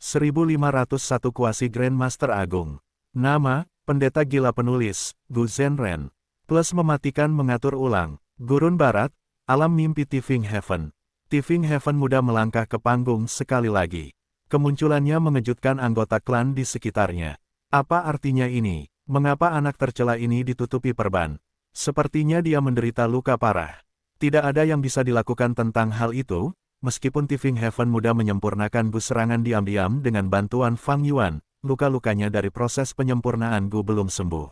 1501 Kuasi Grandmaster Agung. Nama, Pendeta Gila Penulis, Gu Zhenren. Plus mematikan mengatur ulang. Gurun Barat, Alam Mimpi Tifing Heaven. Tifing Heaven muda melangkah ke panggung sekali lagi. Kemunculannya mengejutkan anggota klan di sekitarnya. Apa artinya ini? Mengapa anak tercela ini ditutupi perban? Sepertinya dia menderita luka parah. Tidak ada yang bisa dilakukan tentang hal itu, meskipun Tifing Heaven muda menyempurnakan Gu serangan diam-diam dengan bantuan Fang Yuan, luka-lukanya dari proses penyempurnaan Gu belum sembuh.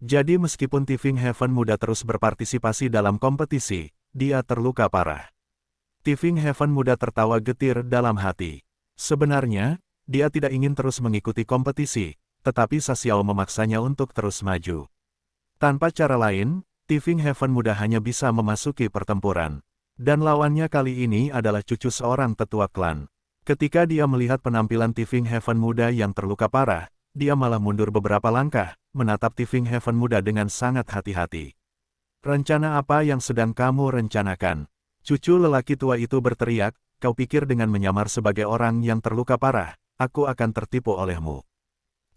Jadi meskipun Tifing Heaven muda terus berpartisipasi dalam kompetisi, dia terluka parah. Tifing Heaven muda tertawa getir dalam hati. Sebenarnya, dia tidak ingin terus mengikuti kompetisi, tetapi Xiao memaksanya untuk terus maju. Tanpa cara lain, Tifing Heaven muda hanya bisa memasuki pertempuran. Dan lawannya kali ini adalah cucu seorang tetua klan. Ketika dia melihat penampilan Tifing Heaven muda yang terluka parah, dia malah mundur beberapa langkah, menatap Tifing Heaven muda dengan sangat hati-hati. Rencana apa yang sedang kamu rencanakan? Cucu lelaki tua itu berteriak, kau pikir dengan menyamar sebagai orang yang terluka parah, aku akan tertipu olehmu.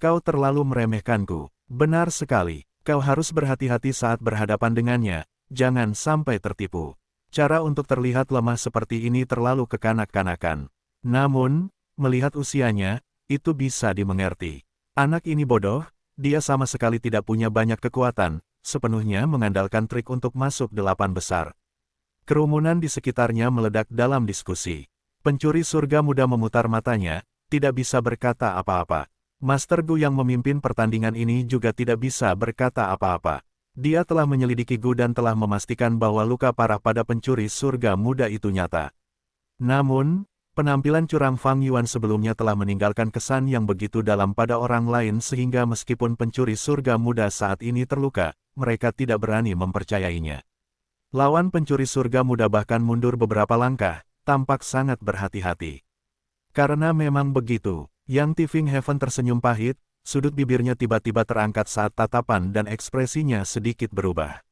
Kau terlalu meremehkanku. Benar sekali, kau harus berhati-hati saat berhadapan dengannya, jangan sampai tertipu. Cara untuk terlihat lemah seperti ini terlalu kekanak-kanakan. Namun, melihat usianya, itu bisa dimengerti. Anak ini bodoh, dia sama sekali tidak punya banyak kekuatan, sepenuhnya mengandalkan trik untuk masuk 8 besar. Kerumunan di sekitarnya meledak dalam diskusi. Pencuri surga muda memutar matanya, tidak bisa berkata apa-apa. Master Gu yang memimpin pertandingan ini juga tidak bisa berkata apa-apa. Dia telah menyelidiki Gu dan telah memastikan bahwa luka parah pada pencuri surga muda itu nyata. Namun, penampilan curang Fang Yuan sebelumnya telah meninggalkan kesan yang begitu dalam pada orang lain sehingga meskipun pencuri surga muda saat ini terluka, mereka tidak berani mempercayainya. Lawan pencuri surga muda bahkan mundur beberapa langkah, tampak sangat berhati-hati. Karena memang begitu, Yang Tifing Heaven tersenyum pahit, sudut bibirnya tiba-tiba terangkat saat tatapan dan ekspresinya sedikit berubah.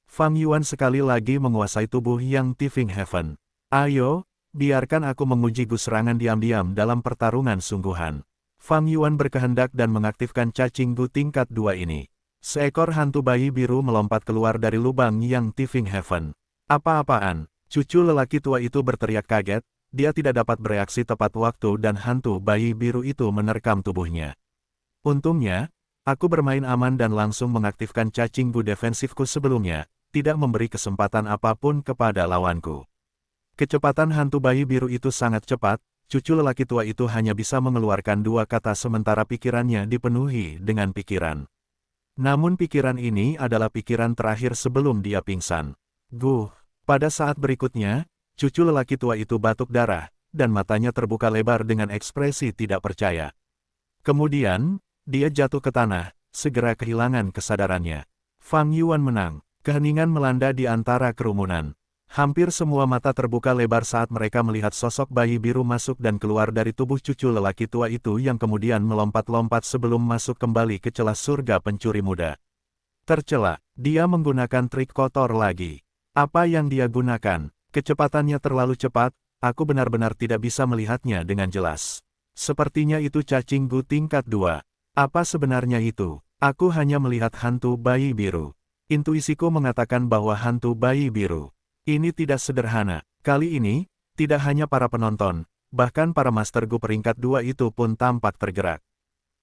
Fang Yuan sekali lagi menguasai tubuh Yang Tifing Heaven. Ayo, biarkan aku menguji Gu serangan diam-diam dalam pertarungan sungguhan. Fang Yuan berkehendak dan mengaktifkan cacing Gu tingkat 2 ini. Seekor hantu bayi biru melompat keluar dari lubang Yang Tifing Heaven. Apa-apaan? Cucu lelaki tua itu berteriak kaget, dia tidak dapat bereaksi tepat waktu dan hantu bayi biru itu menerkam tubuhnya. Untungnya, aku bermain aman dan langsung mengaktifkan cacing Gu defensifku sebelumnya, tidak memberi kesempatan apapun kepada lawanku. Kecepatan hantu bayi biru itu sangat cepat, cucu lelaki tua itu hanya bisa mengeluarkan 2 kata sementara pikirannya dipenuhi dengan pikiran. Namun pikiran ini adalah pikiran terakhir sebelum dia pingsan. Gu. Pada saat berikutnya, cucu lelaki tua itu batuk darah, dan matanya terbuka lebar dengan ekspresi tidak percaya. Kemudian, dia jatuh ke tanah, segera kehilangan kesadarannya. Fang Yuan menang. Keheningan melanda di antara kerumunan. Hampir semua mata terbuka lebar saat mereka melihat sosok bayi biru masuk dan keluar dari tubuh cucu lelaki tua itu yang kemudian melompat-lompat sebelum masuk kembali ke celah surga pencuri muda. Tercela, dia menggunakan trik kotor lagi. Apa yang dia gunakan? Kecepatannya terlalu cepat, aku benar-benar tidak bisa melihatnya dengan jelas. Sepertinya itu cacing Gu tingkat 2. Apa sebenarnya itu? Aku hanya melihat hantu bayi biru. Intuisiku mengatakan bahwa hantu bayi biru. Ini tidak sederhana. Kali ini, tidak hanya para penonton, bahkan para Master Gu peringkat 2 itu pun tampak tergerak.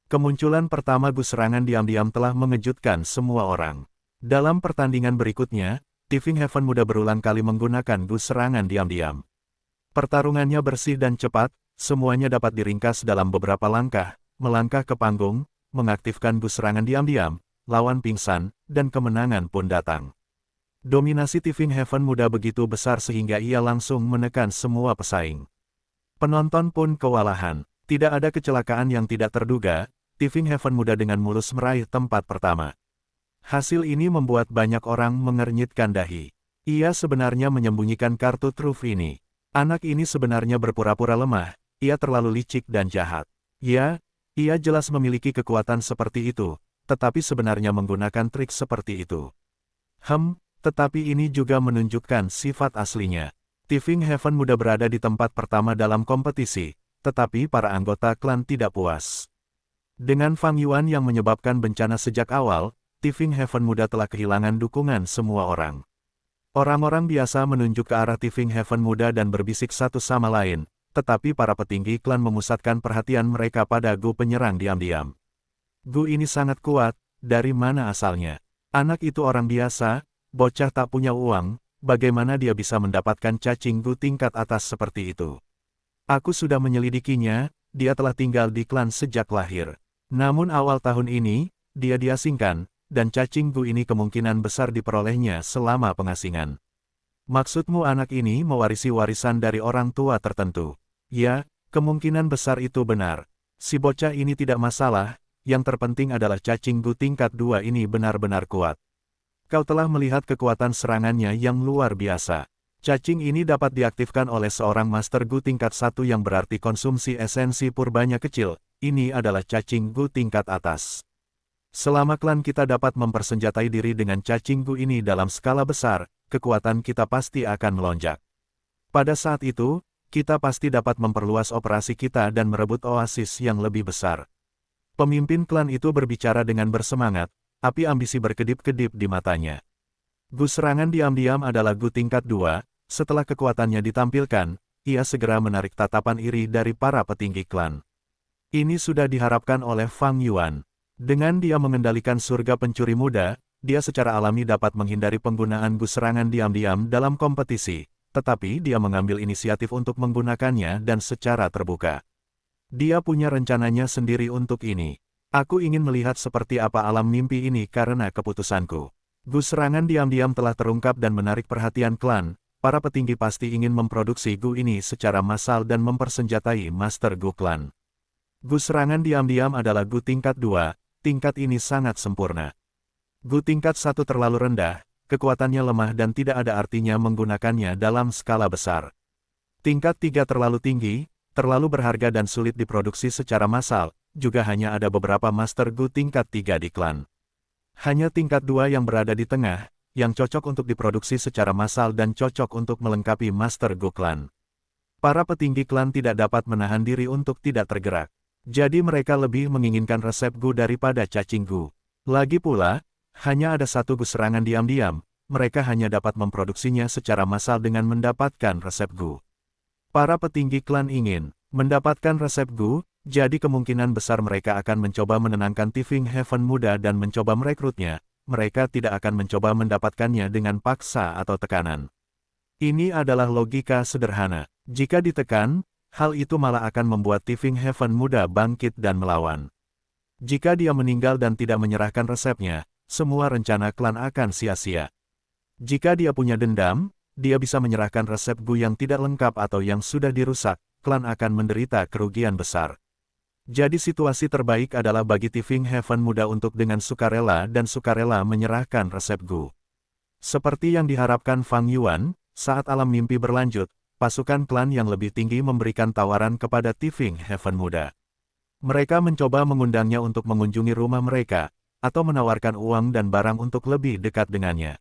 Kemunculan pertama Gu serangan diam-diam telah mengejutkan semua orang. Dalam pertandingan berikutnya, Tifing Heaven muda berulang kali menggunakan Gu serangan diam-diam. Pertarungannya bersih dan cepat, semuanya dapat diringkas dalam beberapa langkah, melangkah ke panggung, mengaktifkan Gu serangan diam-diam, lawan pingsan, dan kemenangan pun datang. Dominasi Tifing Heaven muda begitu besar sehingga ia langsung menekan semua pesaing. Penonton pun kewalahan. Tidak ada kecelakaan yang tidak terduga, Tifing Heaven muda dengan mulus meraih tempat pertama. Hasil ini membuat banyak orang mengernyitkan dahi. Ia sebenarnya menyembunyikan kartu truf ini. Anak ini sebenarnya berpura-pura lemah, ia terlalu licik dan jahat. Ya, ia jelas memiliki kekuatan seperti itu, tetapi sebenarnya menggunakan trik seperti itu. Tetapi ini juga menunjukkan sifat aslinya. Tifing Heaven muda berada di tempat pertama dalam kompetisi, tetapi para anggota klan tidak puas. Dengan Fang Yuan yang menyebabkan bencana sejak awal, Tifing Heaven Muda telah kehilangan dukungan semua orang. Orang-orang biasa menunjuk ke arah Tifing Heaven Muda dan berbisik satu sama lain, tetapi para petinggi klan memusatkan perhatian mereka pada Gu penyerang diam-diam. Gu ini sangat kuat, dari mana asalnya? Anak itu orang biasa, bocah tak punya uang, bagaimana dia bisa mendapatkan cacing Gu tingkat atas seperti itu? Aku sudah menyelidikinya, dia telah tinggal di klan sejak lahir. Namun awal tahun ini, dia diasingkan, dan cacing Gu ini kemungkinan besar diperolehnya selama pengasingan. Maksudmu anak ini mewarisi warisan dari orang tua tertentu? Ya, kemungkinan besar itu benar. Si bocah ini tidak masalah, yang terpenting adalah cacing Gu tingkat 2 ini benar-benar kuat. Kau telah melihat kekuatan serangannya yang luar biasa. Cacing ini dapat diaktifkan oleh seorang Master Gu tingkat 1 yang berarti konsumsi esensi purbanya kecil. Ini adalah cacing Gu tingkat atas. Selama klan kita dapat mempersenjatai diri dengan cacing Gu ini dalam skala besar, kekuatan kita pasti akan melonjak. Pada saat itu, kita pasti dapat memperluas operasi kita dan merebut oasis yang lebih besar. Pemimpin klan itu berbicara dengan bersemangat, api ambisi berkedip-kedip di matanya. Gu serangan diam-diam adalah Gu tingkat 2, setelah kekuatannya ditampilkan, ia segera menarik tatapan iri dari para petinggi klan. Ini sudah diharapkan oleh Fang Yuan. Dengan dia mengendalikan surga pencuri muda, dia secara alami dapat menghindari penggunaan Gu serangan diam-diam dalam kompetisi, tetapi dia mengambil inisiatif untuk menggunakannya dan secara terbuka. Dia punya rencananya sendiri untuk ini. Aku ingin melihat seperti apa alam mimpi ini karena keputusanku. Gu serangan diam-diam telah terungkap dan menarik perhatian klan, para petinggi pasti ingin memproduksi Gu ini secara massal dan mempersenjatai Master Gu klan. Gu serangan diam-diam adalah Gu tingkat 2, tingkat ini sangat sempurna. Gu tingkat 1 terlalu rendah, kekuatannya lemah dan tidak ada artinya menggunakannya dalam skala besar. Tingkat 3 terlalu tinggi, terlalu berharga dan sulit diproduksi secara massal, juga hanya ada beberapa Master Gu tingkat 3 di klan. Hanya tingkat 2 yang berada di tengah, yang cocok untuk diproduksi secara massal dan cocok untuk melengkapi Master Gu klan. Para petinggi klan tidak dapat menahan diri untuk tidak tergerak. Jadi mereka lebih menginginkan resep Gu daripada cacing Gu. Lagi pula, hanya ada satu Gu serangan diam-diam, mereka hanya dapat memproduksinya secara massal dengan mendapatkan resep Gu. Para petinggi klan ingin mendapatkan resep Gu, jadi kemungkinan besar mereka akan mencoba menenangkan Tifing Heaven Muda dan mencoba merekrutnya, mereka tidak akan mencoba mendapatkannya dengan paksa atau tekanan. Ini adalah logika sederhana. Jika ditekan, hal itu malah akan membuat Tifing Heaven Muda bangkit dan melawan. Jika dia meninggal dan tidak menyerahkan resepnya, semua rencana klan akan sia-sia. Jika dia punya dendam, dia bisa menyerahkan resep Gu yang tidak lengkap atau yang sudah dirusak, klan akan menderita kerugian besar. Jadi situasi terbaik adalah bagi Tifing Heaven Muda untuk dengan sukarela dan sukarela menyerahkan resep Gu. Seperti yang diharapkan Fang Yuan, saat alam mimpi berlanjut, pasukan klan yang lebih tinggi memberikan tawaran kepada Tifing Heaven Muda. Mereka mencoba mengundangnya untuk mengunjungi rumah mereka, atau menawarkan uang dan barang untuk lebih dekat dengannya.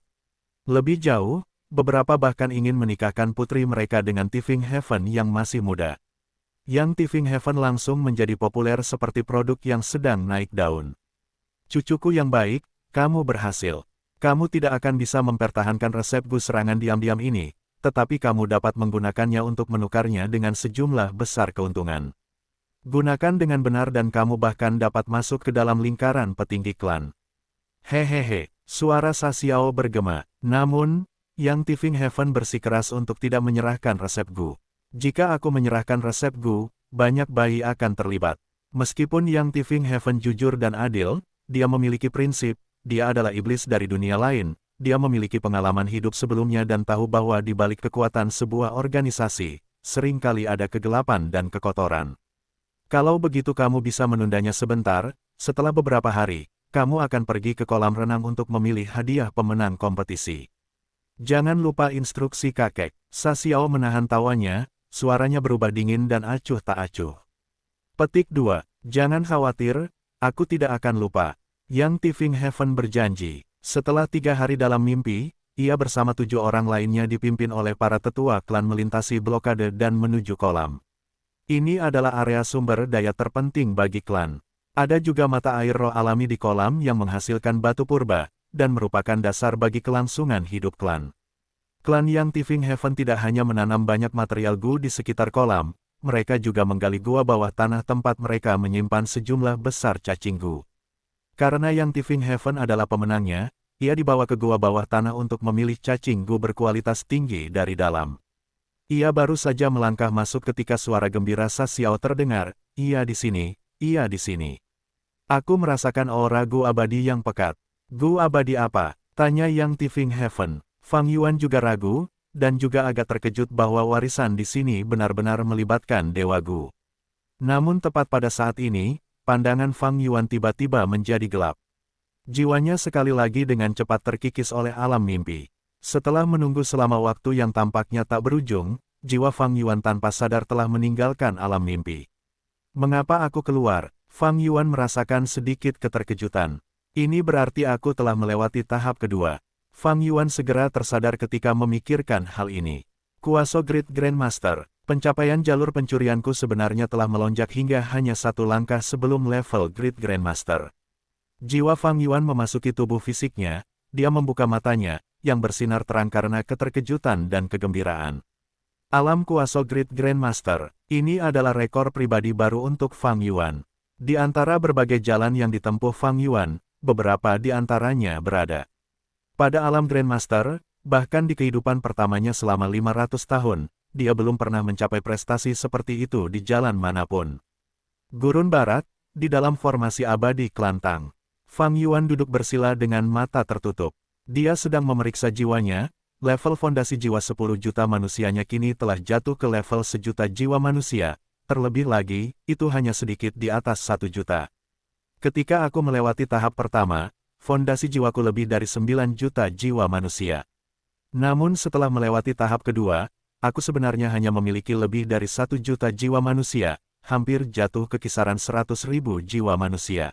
Lebih jauh, beberapa bahkan ingin menikahkan putri mereka dengan Tifing Heaven yang masih muda. Yang Tifing Heaven langsung menjadi populer seperti produk yang sedang naik daun. Cucuku yang baik, kamu berhasil. Kamu tidak akan bisa mempertahankan resep Gu serangan diam-diam ini, tetapi kamu dapat menggunakannya untuk menukarnya dengan sejumlah besar keuntungan. Gunakan dengan benar dan kamu bahkan dapat masuk ke dalam lingkaran petinggi klan. Hehehe, suara Sa Xiao bergema. Namun, Yang Tifing Heaven bersikeras untuk tidak menyerahkan resep Gu. Jika aku menyerahkan resep Gu, banyak bayi akan terlibat. Meskipun Yang Tifing Heaven jujur dan adil, dia memiliki prinsip, dia adalah iblis dari dunia lain, dia memiliki pengalaman hidup sebelumnya dan tahu bahwa di balik kekuatan sebuah organisasi, seringkali ada kegelapan dan kekotoran. Kalau begitu kamu bisa menundanya sebentar, setelah beberapa hari, kamu akan pergi ke kolam renang untuk memilih hadiah pemenang kompetisi. Jangan lupa instruksi kakek. Sa Xiao menahan tawanya, suaranya berubah dingin dan acuh tak acuh. Petik 2. Jangan khawatir, aku tidak akan lupa. Yang Tifing Heaven berjanji. Setelah 3 hari dalam mimpi, ia bersama 7 orang lainnya dipimpin oleh para tetua klan melintasi blokade dan menuju kolam. Ini adalah area sumber daya terpenting bagi klan. Ada juga mata air roh alami di kolam yang menghasilkan batu purba, dan merupakan dasar bagi kelangsungan hidup klan. Klan Yang Tifing Heaven tidak hanya menanam banyak material gu di sekitar kolam, mereka juga menggali gua bawah tanah tempat mereka menyimpan sejumlah besar cacing gu. Karena Yang Tifing Heaven adalah pemenangnya, ia dibawa ke gua bawah tanah untuk memilih cacing gu berkualitas tinggi dari dalam. Ia baru saja melangkah masuk ketika suara gembira Sa Xiao terdengar, "Ia di sini, ia di sini." Aku merasakan aura gu abadi yang pekat. "Gu abadi apa?" tanya Yang Tifing Heaven. Fang Yuan juga ragu, dan juga agak terkejut bahwa warisan di sini benar-benar melibatkan Dewa Gu. Namun tepat pada saat ini, pandangan Fang Yuan tiba-tiba menjadi gelap. Jiwanya sekali lagi dengan cepat terkikis oleh alam mimpi. Setelah menunggu selama waktu yang tampaknya tak berujung, jiwa Fang Yuan tanpa sadar telah meninggalkan alam mimpi. "Mengapa aku keluar?" Fang Yuan merasakan sedikit keterkejutan. "Ini berarti aku telah melewati tahap kedua." Fang Yuan segera tersadar ketika memikirkan hal ini. "Kuaso Great Grandmaster, pencapaian jalur pencurianku sebenarnya telah melonjak hingga hanya satu langkah sebelum level Great Grandmaster." Jiwa Fang Yuan memasuki tubuh fisiknya, dia membuka matanya, yang bersinar terang karena keterkejutan dan kegembiraan. Alam kuaso Great Grandmaster, ini adalah rekor pribadi baru untuk Fang Yuan. Di antara berbagai jalan yang ditempuh Fang Yuan, beberapa di antaranya berada pada alam Grandmaster, bahkan di kehidupan pertamanya selama 500 tahun, dia belum pernah mencapai prestasi seperti itu di jalan manapun. Gurun Barat, di dalam formasi abadi klan Tang. Fang Yuan duduk bersila dengan mata tertutup. Dia sedang memeriksa jiwanya, level fondasi jiwa 10 juta manusianya kini telah jatuh ke level 1 juta jiwa manusia, terlebih lagi, itu hanya sedikit di atas 1 juta. Ketika aku melewati tahap pertama, fondasi jiwaku lebih dari 9 juta jiwa manusia. Namun setelah melewati tahap kedua, aku sebenarnya hanya memiliki lebih dari 1 juta jiwa manusia, hampir jatuh ke kisaran 100.000 jiwa manusia.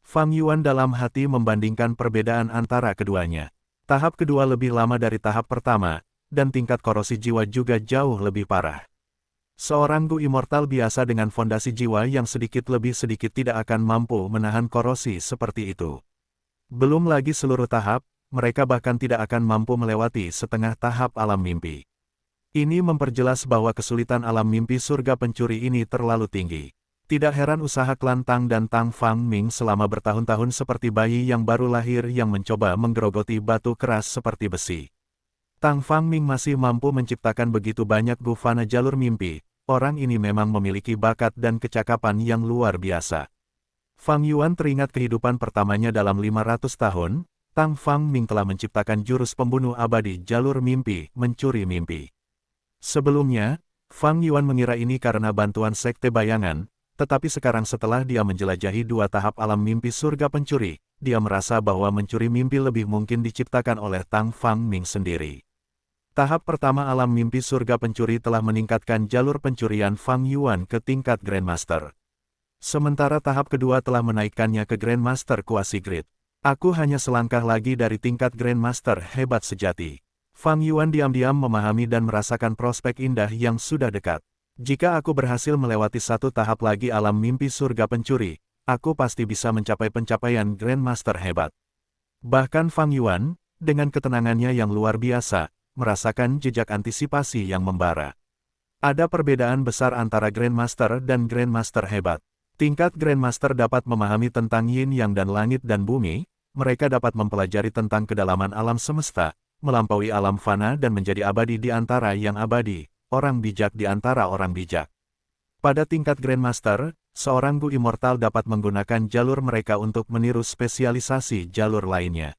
Fang Yuan dalam hati membandingkan perbedaan antara keduanya. Tahap kedua lebih lama dari tahap pertama, dan tingkat korosi jiwa juga jauh lebih parah. Seorang Gu Immortal biasa dengan fondasi jiwa yang sedikit lebih sedikit tidak akan mampu menahan korosi seperti itu. Belum lagi seluruh tahap, mereka bahkan tidak akan mampu melewati setengah tahap alam mimpi. Ini memperjelas bahwa kesulitan alam mimpi surga pencuri ini terlalu tinggi. Tidak heran usaha klan Tang dan Tang Fang Ming selama bertahun-tahun seperti bayi yang baru lahir yang mencoba menggerogoti batu keras seperti besi. Tang Fang Ming masih mampu menciptakan begitu banyak gufana jalur mimpi, orang ini memang memiliki bakat dan kecakapan yang luar biasa. Fang Yuan teringat kehidupan pertamanya dalam 500 tahun, Tang Fang Ming telah menciptakan jurus pembunuh abadi jalur mimpi, mencuri mimpi. Sebelumnya, Fang Yuan mengira ini karena bantuan sekte bayangan, tetapi sekarang setelah dia menjelajahi 2 tahap alam mimpi surga pencuri, dia merasa bahwa mencuri mimpi lebih mungkin diciptakan oleh Tang Fang Ming sendiri. Tahap pertama alam mimpi surga pencuri telah meningkatkan jalur pencurian Fang Yuan ke tingkat Grandmaster. Sementara tahap kedua telah menaikkannya ke Grandmaster Kuasi Great. Aku hanya selangkah lagi dari tingkat Grandmaster hebat sejati. Fang Yuan diam-diam memahami dan merasakan prospek indah yang sudah dekat. Jika aku berhasil melewati 1 tahap lagi alam mimpi surga pencuri, aku pasti bisa mencapai pencapaian Grandmaster hebat. Bahkan Fang Yuan, dengan ketenangannya yang luar biasa, merasakan jejak antisipasi yang membara. Ada perbedaan besar antara Grandmaster dan Grandmaster hebat. Tingkat Grandmaster dapat memahami tentang yin yang dan langit dan bumi, mereka dapat mempelajari tentang kedalaman alam semesta, melampaui alam fana dan menjadi abadi di antara yang abadi. Orang bijak di antara orang bijak. Pada tingkat Grandmaster, seorang Gu Immortal dapat menggunakan jalur mereka untuk meniru spesialisasi jalur lainnya.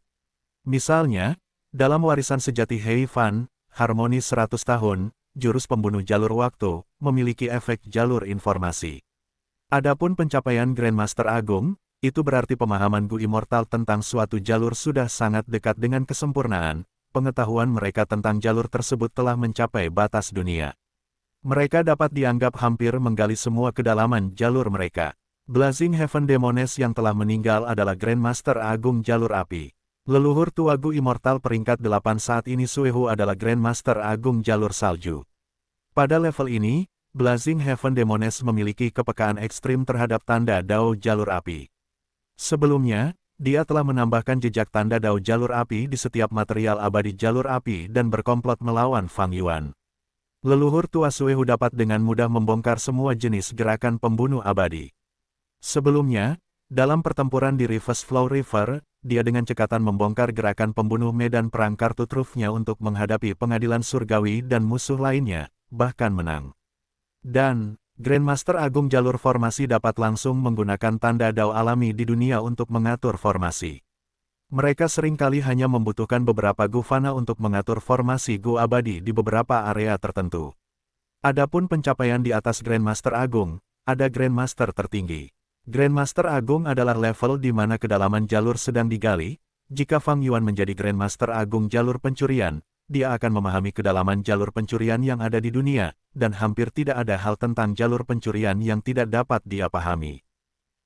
Misalnya, dalam warisan sejati Hei Fan, Harmoni 100 tahun, jurus pembunuh jalur waktu, memiliki efek jalur informasi. Adapun pencapaian Grandmaster Agung, itu berarti pemahaman Gu Immortal tentang suatu jalur sudah sangat dekat dengan kesempurnaan. Pengetahuan mereka tentang jalur tersebut telah mencapai batas dunia. Mereka dapat dianggap hampir menggali semua kedalaman jalur mereka. Blazing Heaven Demones yang telah meninggal adalah Grandmaster Agung jalur api. Leluhur tua Gu Immortal peringkat 8 saat ini Suehu adalah Grandmaster Agung jalur salju. Pada level ini, Blazing Heaven Demones memiliki kepekaan ekstrim terhadap tanda Dao jalur api. Sebelumnya, dia telah menambahkan jejak tanda Dao jalur api di setiap material abadi jalur api dan berkomplot melawan Fang Yuan. Leluhur tua Suehu dapat dengan mudah membongkar semua jenis gerakan pembunuh abadi. Sebelumnya, dalam pertempuran di Reverse Flow River, dia dengan cekatan membongkar gerakan pembunuh medan perang kartu trufnya untuk menghadapi pengadilan surgawi dan musuh lainnya, bahkan menang. Dan, Grandmaster Agung jalur formasi dapat langsung menggunakan tanda Dao alami di dunia untuk mengatur formasi. Mereka seringkali hanya membutuhkan beberapa gufana untuk mengatur formasi Gu abadi di beberapa area tertentu. Adapun pencapaian di atas Grandmaster Agung, ada Grandmaster tertinggi. Grandmaster Agung adalah level di mana kedalaman jalur sedang digali. Jika Fang Yuan menjadi Grandmaster Agung jalur pencurian, dia akan memahami kedalaman jalur pencurian yang ada di dunia, dan hampir tidak ada hal tentang jalur pencurian yang tidak dapat dia pahami.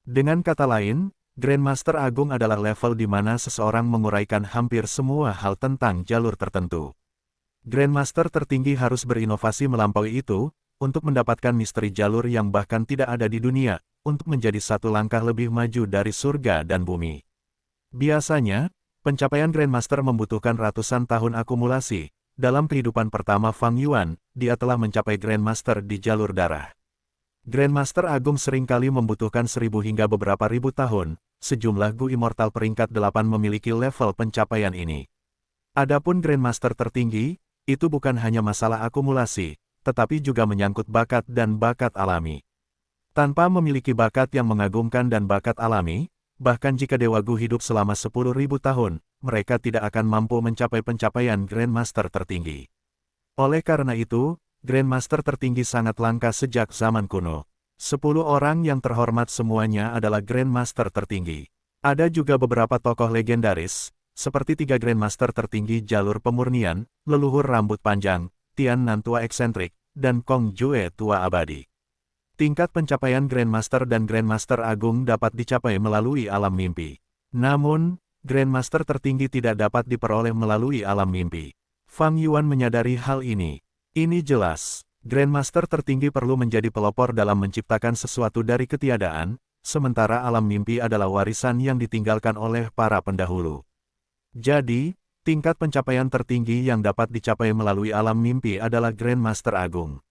Dengan kata lain, Grandmaster Agung adalah level di mana seseorang menguraikan hampir semua hal tentang jalur tertentu. Grandmaster tertinggi harus berinovasi melampaui itu, untuk mendapatkan misteri jalur yang bahkan tidak ada di dunia, untuk menjadi satu langkah lebih maju dari surga dan bumi. Biasanya, pencapaian Grandmaster membutuhkan ratusan tahun akumulasi. Dalam kehidupan pertama Fang Yuan, dia telah mencapai Grandmaster di jalur darah. Grandmaster Agung seringkali membutuhkan 1000 hingga beberapa ribu tahun. Sejumlah Gu Immortal peringkat 8 memiliki level pencapaian ini. Adapun Grandmaster tertinggi, itu bukan hanya masalah akumulasi, tetapi juga menyangkut bakat dan bakat alami. Tanpa memiliki bakat yang mengagumkan dan bakat alami, bahkan jika Dewa Gu hidup selama 10.000 tahun, mereka tidak akan mampu mencapai pencapaian Grandmaster tertinggi. Oleh karena itu, Grandmaster tertinggi sangat langka sejak zaman kuno. 10 orang yang terhormat semuanya adalah Grandmaster tertinggi. Ada juga beberapa tokoh legendaris, seperti 3 Grandmaster tertinggi jalur pemurnian, leluhur rambut panjang, Tian Nan tua eksentrik, dan Kong Jue tua abadi. Tingkat pencapaian Grandmaster dan Grandmaster Agung dapat dicapai melalui alam mimpi. Namun, Grandmaster tertinggi tidak dapat diperoleh melalui alam mimpi. Fang Yuan menyadari hal ini. Ini jelas, Grandmaster tertinggi perlu menjadi pelopor dalam menciptakan sesuatu dari ketiadaan, sementara alam mimpi adalah warisan yang ditinggalkan oleh para pendahulu. Jadi, tingkat pencapaian tertinggi yang dapat dicapai melalui alam mimpi adalah Grandmaster Agung.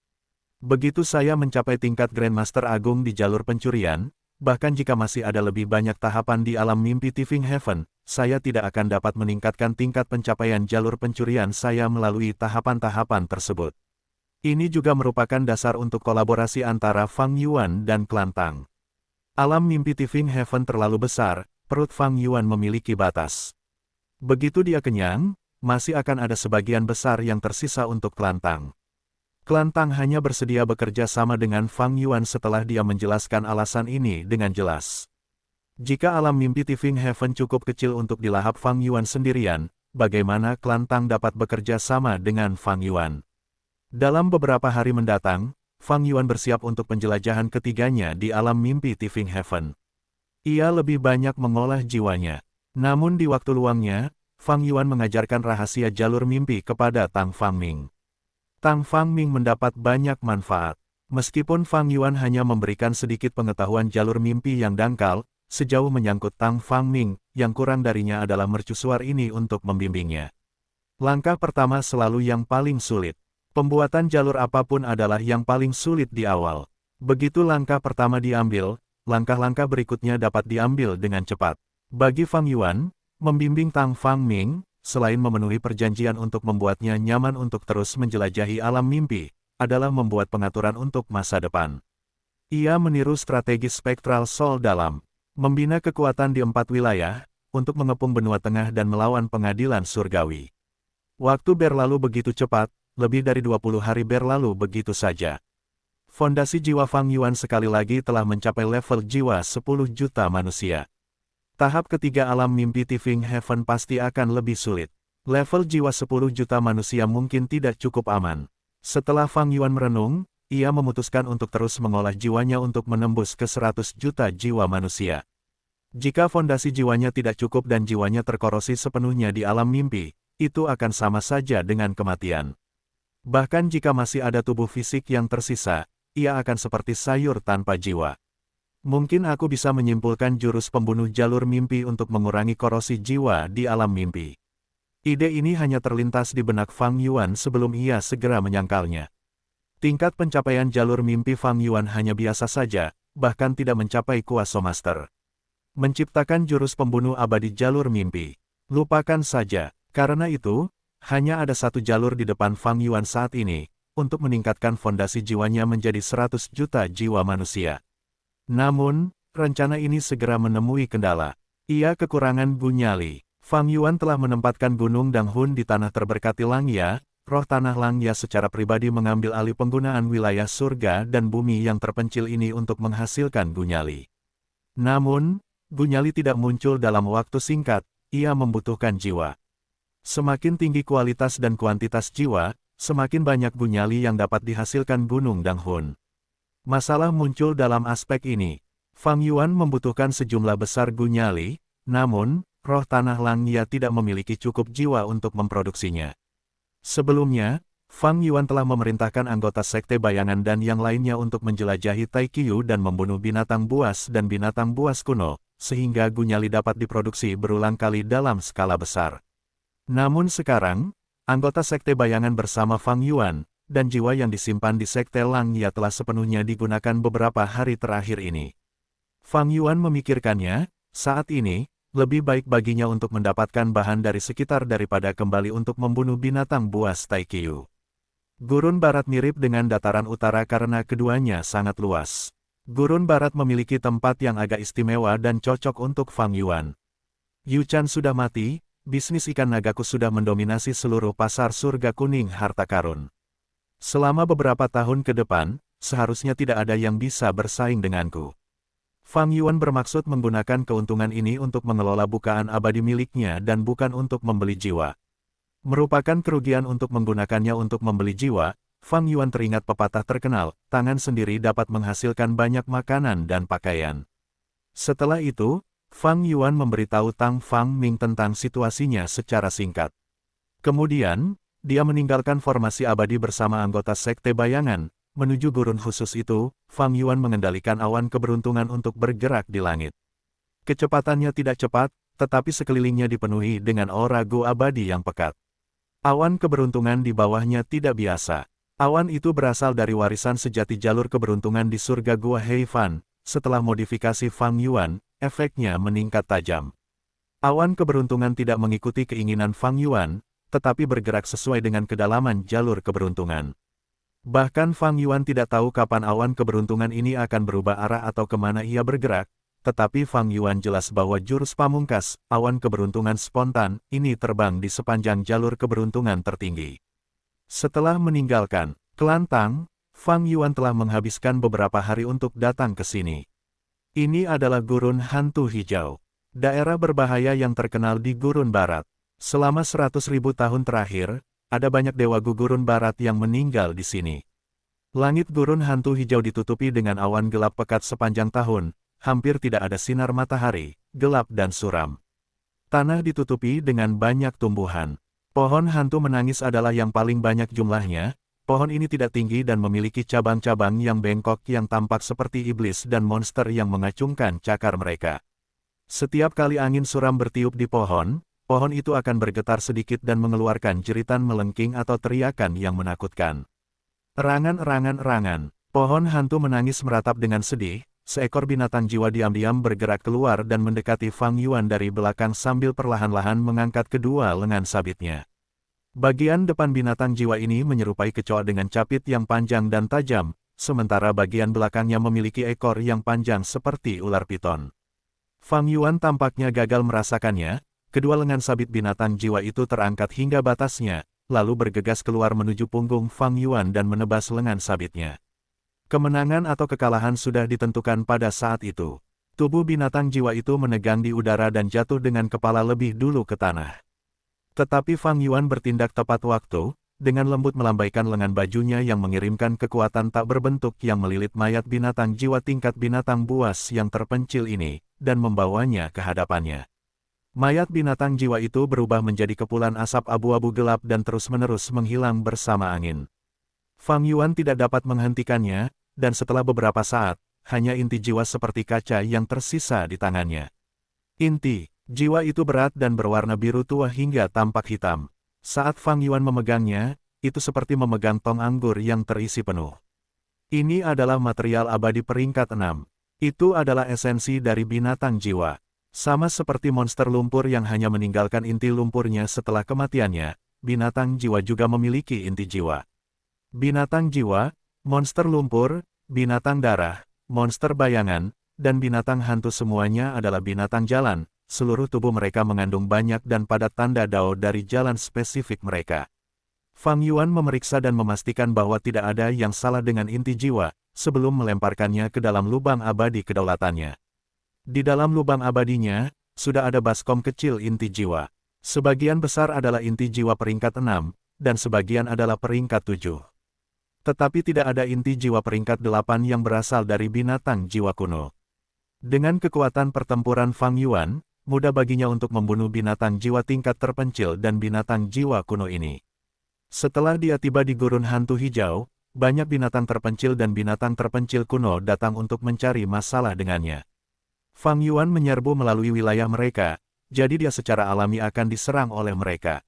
Begitu saya mencapai tingkat Grandmaster Agung di jalur pencurian, bahkan jika masih ada lebih banyak tahapan di alam mimpi Tifing Heaven, saya tidak akan dapat meningkatkan tingkat pencapaian jalur pencurian saya melalui tahapan-tahapan tersebut. Ini juga merupakan dasar untuk kolaborasi antara Fang Yuan dan klan Tang. Alam mimpi Tifing Heaven terlalu besar, perut Fang Yuan memiliki batas. Begitu dia kenyang, masih akan ada sebagian besar yang tersisa untuk klan Tang. Klan Tang hanya bersedia bekerja sama dengan Fang Yuan setelah dia menjelaskan alasan ini dengan jelas. Jika alam mimpi Tifing Heaven cukup kecil untuk dilahap Fang Yuan sendirian, bagaimana klan Tang dapat bekerja sama dengan Fang Yuan? Dalam beberapa hari mendatang, Fang Yuan bersiap untuk penjelajahan ketiganya di alam mimpi Tifing Heaven. Ia lebih banyak mengolah jiwanya. Namun di waktu luangnya, Fang Yuan mengajarkan rahasia jalur mimpi kepada Tang Fangming. Tang Fangming mendapat banyak manfaat. Meskipun Fang Yuan hanya memberikan sedikit pengetahuan jalur mimpi yang dangkal, sejauh menyangkut Tang Fangming, yang kurang darinya adalah mercusuar ini untuk membimbingnya. Langkah pertama selalu yang paling sulit. Pembuatan jalur apapun adalah yang paling sulit di awal. Begitu langkah pertama diambil, langkah-langkah berikutnya dapat diambil dengan cepat. Bagi Fang Yuan, membimbing Tang Fangming, selain memenuhi perjanjian untuk membuatnya nyaman untuk terus menjelajahi alam mimpi, adalah membuat pengaturan untuk masa depan. Ia meniru strategi Spectral Soul dalam membina kekuatan di 4 wilayah, untuk mengepung benua tengah dan melawan pengadilan surgawi. Waktu berlalu begitu cepat, lebih dari 20 hari berlalu begitu saja. Fondasi jiwa Fang Yuan sekali lagi telah mencapai level jiwa 10 juta manusia. Tahap ketiga alam mimpi Tifing Heaven pasti akan lebih sulit. Level jiwa 10 juta manusia mungkin tidak cukup aman. Setelah Fang Yuan merenung, ia memutuskan untuk terus mengolah jiwanya untuk menembus ke 100 juta jiwa manusia. Jika fondasi jiwanya tidak cukup dan jiwanya terkorosi sepenuhnya di alam mimpi, itu akan sama saja dengan kematian. Bahkan jika masih ada tubuh fisik yang tersisa, ia akan seperti sayur tanpa jiwa. Mungkin aku bisa menyimpulkan jurus pembunuh jalur mimpi untuk mengurangi korosi jiwa di alam mimpi. Ide ini hanya terlintas di benak Fang Yuan sebelum ia segera menyangkalnya. Tingkat pencapaian jalur mimpi Fang Yuan hanya biasa saja, bahkan tidak mencapai kuasa master. Menciptakan jurus pembunuh abadi jalur mimpi. Lupakan saja, karena itu, hanya ada satu jalur di depan Fang Yuan saat ini, untuk meningkatkan fondasi jiwanya menjadi 100 juta jiwa manusia. Namun, rencana ini segera menemui kendala. Ia kekurangan gunyali. Fang Yuan telah menempatkan Gunung Danghun di tanah terberkati Langya, roh tanah Langya secara pribadi mengambil alih penggunaan wilayah surga dan bumi yang terpencil ini untuk menghasilkan gunyali. Namun, gunyali tidak muncul dalam waktu singkat, ia membutuhkan jiwa. Semakin tinggi kualitas dan kuantitas jiwa, semakin banyak gunyali yang dapat dihasilkan Gunung Danghun. Masalah muncul dalam aspek ini. Fang Yuan membutuhkan sejumlah besar gunyali, namun, roh tanah Langya tidak memiliki cukup jiwa untuk memproduksinya. Sebelumnya, Fang Yuan telah memerintahkan anggota Sekte Bayangan dan yang lainnya untuk menjelajahi Taiqiu dan membunuh binatang buas dan binatang buas kuno, sehingga gunyali dapat diproduksi berulang kali dalam skala besar. Namun sekarang, anggota Sekte Bayangan bersama Fang Yuan, dan jiwa yang disimpan di Sekte Langya telah sepenuhnya digunakan beberapa hari terakhir ini. Fang Yuan memikirkannya, saat ini, lebih baik baginya untuk mendapatkan bahan dari sekitar daripada kembali untuk membunuh binatang buas Taiqiu. Gurun Barat mirip dengan dataran utara karena keduanya sangat luas. Gurun Barat memiliki tempat yang agak istimewa dan cocok untuk Fang Yuan. Yu Chan sudah mati, bisnis ikan nagaku sudah mendominasi seluruh pasar surga kuning harta karun. Selama beberapa tahun ke depan, seharusnya tidak ada yang bisa bersaing denganku. Fang Yuan bermaksud menggunakan keuntungan ini untuk mengelola bukaan abadi miliknya dan bukan untuk membeli jiwa. Merupakan kerugian untuk menggunakannya untuk membeli jiwa, Fang Yuan teringat pepatah terkenal, tangan sendiri dapat menghasilkan banyak makanan dan pakaian. Setelah itu, Fang Yuan memberitahu Tang Fang Ming tentang situasinya secara singkat. Kemudian, dia meninggalkan formasi abadi bersama anggota Sekte Bayangan, menuju gurun khusus itu. Fang Yuan mengendalikan awan keberuntungan untuk bergerak di langit. Kecepatannya tidak cepat, tetapi sekelilingnya dipenuhi dengan aura Gu abadi yang pekat. Awan keberuntungan di bawahnya tidak biasa. Awan itu berasal dari warisan sejati jalur keberuntungan di surga Gua Heifan. Setelah modifikasi Fang Yuan, efeknya meningkat tajam. Awan keberuntungan tidak mengikuti keinginan Fang Yuan, tetapi bergerak sesuai dengan kedalaman jalur keberuntungan. Bahkan Fang Yuan tidak tahu kapan awan keberuntungan ini akan berubah arah atau kemana ia bergerak, tetapi Fang Yuan jelas bahwa jurus pamungkas, awan keberuntungan spontan, ini terbang di sepanjang jalur keberuntungan tertinggi. Setelah meninggalkan klan Tang, Fang Yuan telah menghabiskan beberapa hari untuk datang ke sini. Ini adalah Gurun Hantu Hijau, daerah berbahaya yang terkenal di Gurun Barat. Selama 100.000 tahun terakhir, ada banyak dewa Gurun Barat yang meninggal di sini. Langit Gurun Hantu Hijau ditutupi dengan awan gelap pekat sepanjang tahun, hampir tidak ada sinar matahari, gelap dan suram. Tanah ditutupi dengan banyak tumbuhan. Pohon hantu menangis adalah yang paling banyak jumlahnya. Pohon ini tidak tinggi dan memiliki cabang-cabang yang bengkok yang tampak seperti iblis dan monster yang mengacungkan cakar mereka. Setiap kali angin suram bertiup di pohon itu akan bergetar sedikit dan mengeluarkan jeritan melengking atau teriakan yang menakutkan. Erangan. Pohon hantu menangis meratap dengan sedih. Seekor binatang jiwa diam-diam bergerak keluar dan mendekati Fang Yuan dari belakang sambil perlahan-lahan mengangkat kedua lengan sabitnya. Bagian depan binatang jiwa ini menyerupai kecoa dengan capit yang panjang dan tajam, sementara bagian belakangnya memiliki ekor yang panjang seperti ular piton. Fang Yuan tampaknya gagal merasakannya. Kedua lengan sabit binatang jiwa itu terangkat hingga batasnya, lalu bergegas keluar menuju punggung Fang Yuan dan menebas lengan sabitnya. Kemenangan atau kekalahan sudah ditentukan pada saat itu. Tubuh binatang jiwa itu menegang di udara dan jatuh dengan kepala lebih dulu ke tanah. Tetapi Fang Yuan bertindak tepat waktu, dengan lembut melambaikan lengan bajunya yang mengirimkan kekuatan tak berbentuk yang melilit mayat binatang jiwa tingkat binatang buas yang terpencil ini, dan membawanya ke hadapannya. Mayat binatang jiwa itu berubah menjadi kepulan asap abu-abu gelap dan terus-menerus menghilang bersama angin. Fang Yuan tidak dapat menghentikannya, dan setelah beberapa saat, hanya inti jiwa seperti kaca yang tersisa di tangannya. Inti jiwa itu berat dan berwarna biru tua hingga tampak hitam. Saat Fang Yuan memegangnya, itu seperti memegang tong anggur yang terisi penuh. Ini adalah material abadi peringkat 6. Itu adalah esensi dari binatang jiwa. Sama seperti monster lumpur yang hanya meninggalkan inti lumpurnya setelah kematiannya, binatang jiwa juga memiliki inti jiwa. Binatang jiwa, monster lumpur, binatang darah, monster bayangan, dan binatang hantu semuanya adalah binatang jalan. Seluruh tubuh mereka mengandung banyak dan padat tanda dao dari jalan spesifik mereka. Fang Yuan memeriksa dan memastikan bahwa tidak ada yang salah dengan inti jiwa, sebelum melemparkannya ke dalam lubang abadi kedaulatannya. Di dalam lubang abadinya, sudah ada baskom kecil inti jiwa. Sebagian besar adalah inti jiwa peringkat 6, dan sebagian adalah peringkat 7. Tetapi tidak ada inti jiwa peringkat 8 yang berasal dari binatang jiwa kuno. Dengan kekuatan pertempuran Fang Yuan, mudah baginya untuk membunuh binatang jiwa tingkat terpencil dan binatang jiwa kuno ini. Setelah dia tiba di gurun hantu hijau, banyak binatang terpencil dan binatang terpencil kuno datang untuk mencari masalah dengannya. Fang Yuan menyerbu melalui wilayah mereka, jadi dia secara alami akan diserang oleh mereka.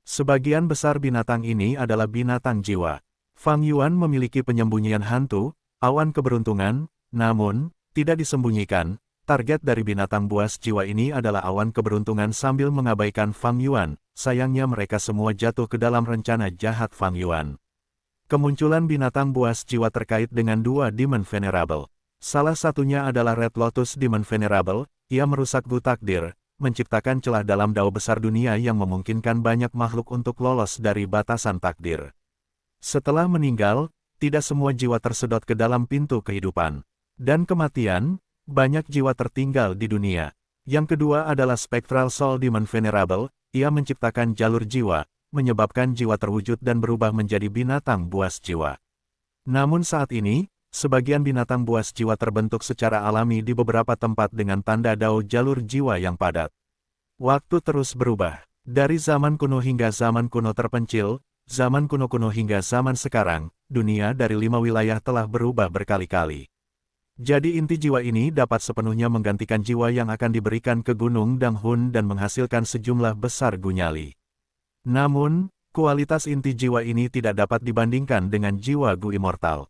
Sebagian besar binatang ini adalah binatang jiwa. Fang Yuan memiliki penyembunyian hantu, awan keberuntungan, namun, tidak disembunyikan. Target dari binatang buas jiwa ini adalah awan keberuntungan sambil mengabaikan Fang Yuan. Sayangnya mereka semua jatuh ke dalam rencana jahat Fang Yuan. Kemunculan binatang buas jiwa terkait dengan dua Demon Venerable. Salah satunya adalah Red Lotus Demon Venerable. Ia merusak Gu Takdir, menciptakan celah dalam dao besar dunia yang memungkinkan banyak makhluk untuk lolos dari batasan takdir. Setelah meninggal, tidak semua jiwa tersedot ke dalam pintu kehidupan. Dan kematian, banyak jiwa tertinggal di dunia. Yang kedua adalah Spectral Soul Demon Venerable. Ia menciptakan jalur jiwa, menyebabkan jiwa terwujud dan berubah menjadi binatang buas jiwa. Namun saat ini, sebagian binatang buas jiwa terbentuk secara alami di beberapa tempat dengan tanda dao jalur jiwa yang padat. Waktu terus berubah. Dari zaman kuno hingga zaman kuno terpencil, zaman kuno-kuno hingga zaman sekarang, dunia dari 5 wilayah telah berubah berkali-kali. Jadi inti jiwa ini dapat sepenuhnya menggantikan jiwa yang akan diberikan ke Gunung Danghun dan menghasilkan sejumlah besar gunyali. Namun, kualitas inti jiwa ini tidak dapat dibandingkan dengan jiwa Gu Immortal.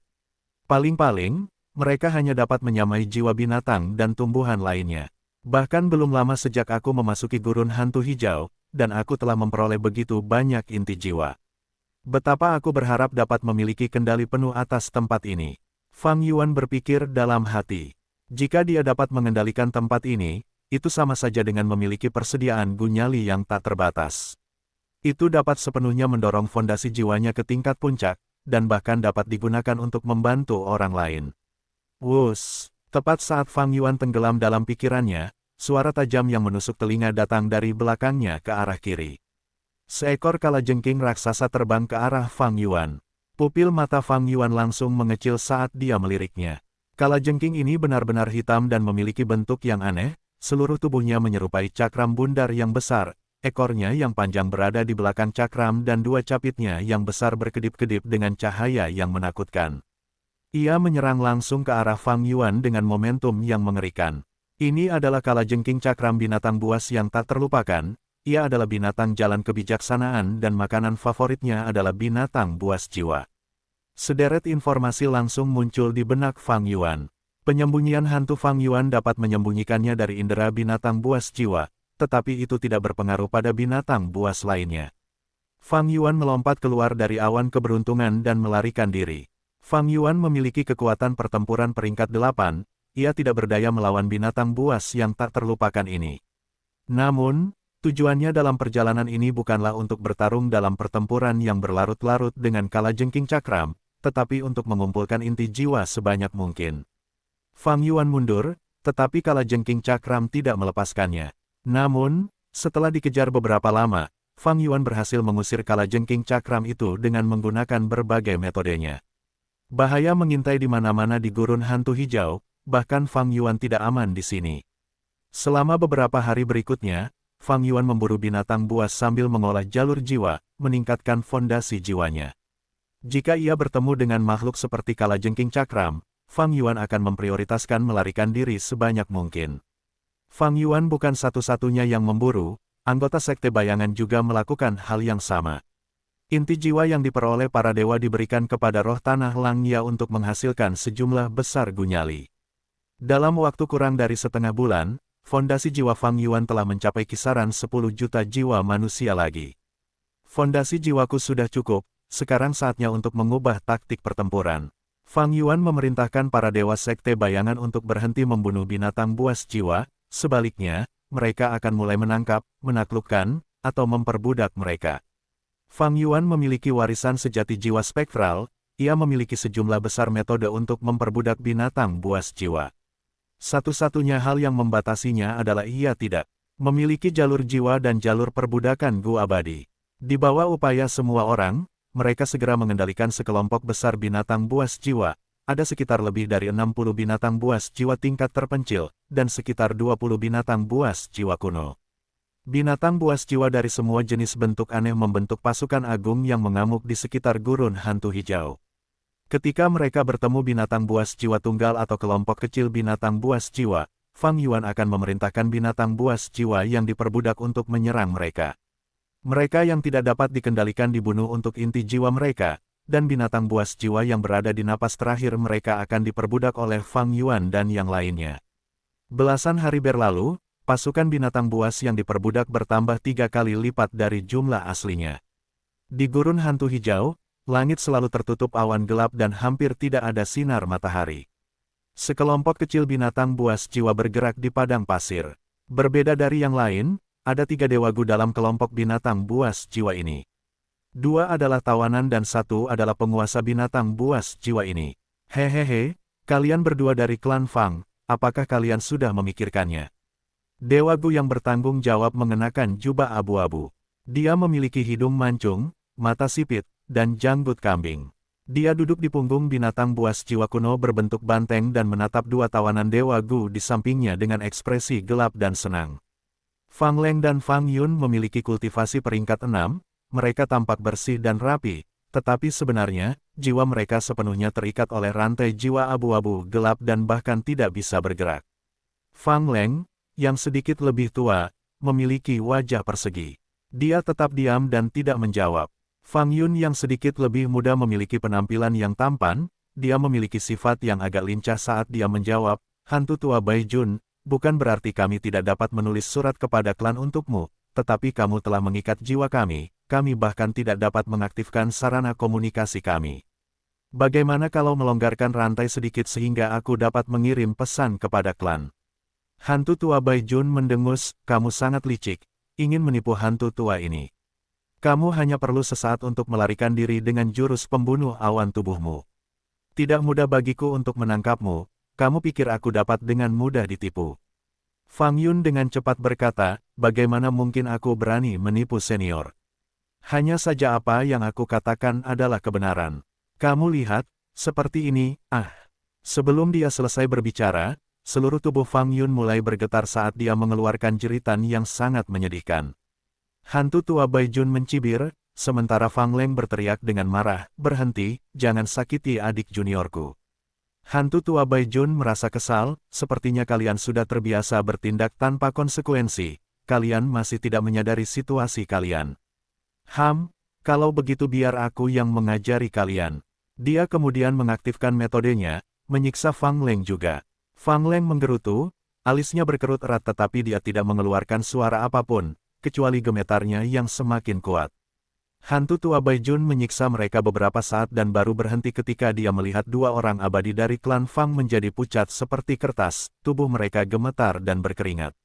Paling-paling, mereka hanya dapat menyamai jiwa binatang dan tumbuhan lainnya. Bahkan belum lama sejak aku memasuki gurun hantu hijau, dan aku telah memperoleh begitu banyak inti jiwa. Betapa aku berharap dapat memiliki kendali penuh atas tempat ini. Fang Yuan berpikir dalam hati. Jika dia dapat mengendalikan tempat ini, itu sama saja dengan memiliki persediaan gunyali yang tak terbatas. Itu dapat sepenuhnya mendorong fondasi jiwanya ke tingkat puncak, dan bahkan dapat digunakan untuk membantu orang lain. Wus! Tepat saat Fang Yuan tenggelam dalam pikirannya, suara tajam yang menusuk telinga datang dari belakangnya ke arah kiri. Seekor kalajengking raksasa terbang ke arah Fang Yuan. Pupil mata Fang Yuan langsung mengecil saat dia meliriknya. Kalajengking ini benar-benar hitam dan memiliki bentuk yang aneh, seluruh tubuhnya menyerupai cakram bundar yang besar, ekornya yang panjang berada di belakang cakram dan dua capitnya yang besar berkedip-kedip dengan cahaya yang menakutkan. Ia menyerang langsung ke arah Fang Yuan dengan momentum yang mengerikan. Ini adalah kalajengking cakram binatang buas yang tak terlupakan. Ia adalah binatang jalan kebijaksanaan dan makanan favoritnya adalah binatang buas jiwa. Sederet informasi langsung muncul di benak Fang Yuan. Penyembunyian hantu Fang Yuan dapat menyembunyikannya dari indera binatang buas jiwa, tetapi itu tidak berpengaruh pada binatang buas lainnya. Fang Yuan melompat keluar dari awan keberuntungan dan melarikan diri. Fang Yuan memiliki kekuatan pertempuran peringkat 8, ia tidak berdaya melawan binatang buas yang tak terlupakan ini. Namun, tujuannya dalam perjalanan ini bukanlah untuk bertarung dalam pertempuran yang berlarut-larut dengan kalajengking cakram, tetapi untuk mengumpulkan inti jiwa sebanyak mungkin. Fang Yuan mundur, tetapi kalajengking cakram tidak melepaskannya. Namun, setelah dikejar beberapa lama, Fang Yuan berhasil mengusir kalajengking cakram itu dengan menggunakan berbagai metodenya. Bahaya mengintai di mana-mana di gurun hantu hijau, bahkan Fang Yuan tidak aman di sini. Selama beberapa hari berikutnya, Fang Yuan memburu binatang buas sambil mengolah jalur jiwa, meningkatkan fondasi jiwanya. Jika ia bertemu dengan makhluk seperti kalajengking cakram, Fang Yuan akan memprioritaskan melarikan diri sebanyak mungkin. Fang Yuan bukan satu-satunya yang memburu, anggota Sekte Bayangan juga melakukan hal yang sama. Inti jiwa yang diperoleh para dewa diberikan kepada roh tanah Langya untuk menghasilkan sejumlah besar gunyali. Dalam waktu kurang dari setengah bulan, fondasi jiwa Fang Yuan telah mencapai kisaran 10 juta jiwa manusia lagi. Fondasi jiwaku sudah cukup, sekarang saatnya untuk mengubah taktik pertempuran. Fang Yuan memerintahkan para dewa Sekte Bayangan untuk berhenti membunuh binatang buas jiwa, sebaliknya, mereka akan mulai menangkap, menaklukkan, atau memperbudak mereka. Fang Yuan memiliki warisan sejati jiwa spektral, ia memiliki sejumlah besar metode untuk memperbudak binatang buas jiwa. Satu-satunya hal yang membatasinya adalah ia tidak memiliki jalur jiwa dan jalur perbudakan Gu abadi. Di bawah upaya semua orang, mereka segera mengendalikan sekelompok besar binatang buas jiwa. Ada sekitar lebih dari 60 binatang buas jiwa tingkat terpencil, dan sekitar 20 binatang buas jiwa kuno. Binatang buas jiwa dari semua jenis bentuk aneh membentuk pasukan agung yang mengamuk di sekitar gurun hantu hijau. Ketika mereka bertemu binatang buas jiwa tunggal atau kelompok kecil binatang buas jiwa, Fang Yuan akan memerintahkan binatang buas jiwa yang diperbudak untuk menyerang mereka. Mereka yang tidak dapat dikendalikan dibunuh untuk inti jiwa mereka, dan binatang buas jiwa yang berada di napas terakhir mereka akan diperbudak oleh Fang Yuan dan yang lainnya. Belasan hari berlalu, pasukan binatang buas yang diperbudak bertambah 3 kali lipat dari jumlah aslinya. Di gurun hantu hijau, langit selalu tertutup awan gelap dan hampir tidak ada sinar matahari. Sekelompok kecil binatang buas jiwa bergerak di padang pasir. Berbeda dari yang lain, ada 3 dewa Gu dalam kelompok binatang buas jiwa ini. 2 adalah tawanan dan 1 adalah penguasa binatang buas jiwa ini. Hehehe, kalian berdua dari klan Fang, apakah kalian sudah memikirkannya? Dewa Gu yang bertanggung jawab mengenakan jubah abu-abu. Dia memiliki hidung mancung, mata sipit, dan janggut kambing. Dia duduk di punggung binatang buas jiwa kuno berbentuk banteng dan menatap 2 tawanan Dewa Gu di sampingnya dengan ekspresi gelap dan senang. Fang Leng dan Fang Yun memiliki kultivasi peringkat 6, mereka tampak bersih dan rapi, tetapi sebenarnya, jiwa mereka sepenuhnya terikat oleh rantai jiwa abu-abu gelap dan bahkan tidak bisa bergerak. Fang Leng, yang sedikit lebih tua, memiliki wajah persegi. Dia tetap diam dan tidak menjawab. Fang Yun yang sedikit lebih muda memiliki penampilan yang tampan, dia memiliki sifat yang agak lincah saat dia menjawab, hantu tua Bai Jun, bukan berarti kami tidak dapat menulis surat kepada klan untukmu, tetapi kamu telah mengikat jiwa kami bahkan tidak dapat mengaktifkan sarana komunikasi kami. Bagaimana kalau melonggarkan rantai sedikit sehingga aku dapat mengirim pesan kepada klan? Hantu tua Bai Jun mendengus, kamu sangat licik, ingin menipu hantu tua ini. Kamu hanya perlu sesaat untuk melarikan diri dengan jurus pembunuh awan tubuhmu. Tidak mudah bagiku untuk menangkapmu, kamu pikir aku dapat dengan mudah ditipu. Fang Yun dengan cepat berkata, bagaimana mungkin aku berani menipu senior? Hanya saja apa yang aku katakan adalah kebenaran. Kamu lihat, seperti ini, Sebelum dia selesai berbicara, seluruh tubuh Fang Yun mulai bergetar saat dia mengeluarkan jeritan yang sangat menyedihkan. Hantu tua Bai Jun mencibir, sementara Fang Leng berteriak dengan marah, berhenti, jangan sakiti adik juniorku. Hantu tua Bai Jun merasa kesal, sepertinya kalian sudah terbiasa bertindak tanpa konsekuensi, kalian masih tidak menyadari situasi kalian. Kalau begitu biar aku yang mengajari kalian. Dia kemudian mengaktifkan metodenya, menyiksa Fang Leng juga. Fang Leng menggerutu, alisnya berkerut erat tetapi dia tidak mengeluarkan suara apapun, kecuali gemetarnya yang semakin kuat. Hantu tua Bai Jun menyiksa mereka beberapa saat dan baru berhenti ketika dia melihat 2 orang abadi dari klan Fang menjadi pucat seperti kertas, tubuh mereka gemetar dan berkeringat.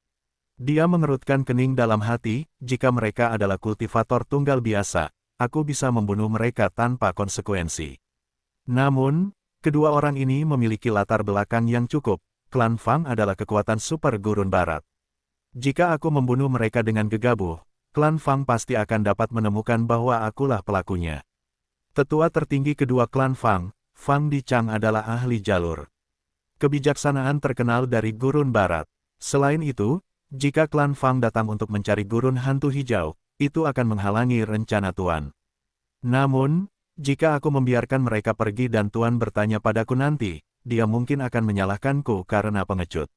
Dia mengerutkan kening dalam hati, jika mereka adalah kultivator tunggal biasa, aku bisa membunuh mereka tanpa konsekuensi. Namun, kedua orang ini memiliki latar belakang yang cukup, klan Fang adalah kekuatan super gurun barat. Jika aku membunuh mereka dengan gegabah, klan Fang pasti akan dapat menemukan bahwa akulah pelakunya. Tetua tertinggi kedua klan Fang, Fang Dichang adalah ahli jalur kebijaksanaan terkenal dari gurun barat. Selain itu, jika klan Fang datang untuk mencari gurun hantu hijau, itu akan menghalangi rencana Tuan. Namun, Jika aku membiarkan mereka pergi dan Tuan bertanya padaku nanti, dia mungkin akan menyalahkanku karena pengecut.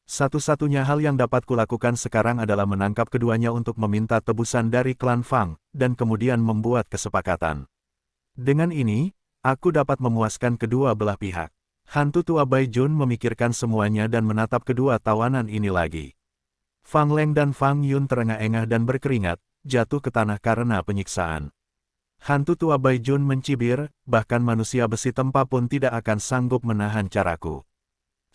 Satu-satunya hal yang dapat kulakukan sekarang adalah menangkap keduanya untuk meminta tebusan dari klan Fang, dan kemudian membuat kesepakatan. Dengan ini, aku dapat memuaskan kedua belah pihak. Hantu tua Bai Jun memikirkan semuanya dan menatap kedua tawanan ini lagi. Fang Leng dan Fang Yun terengah-engah dan berkeringat, jatuh ke tanah karena penyiksaan. Hantu tua Bai Jun mencibir, bahkan manusia besi tempa pun tidak akan sanggup menahan caraku.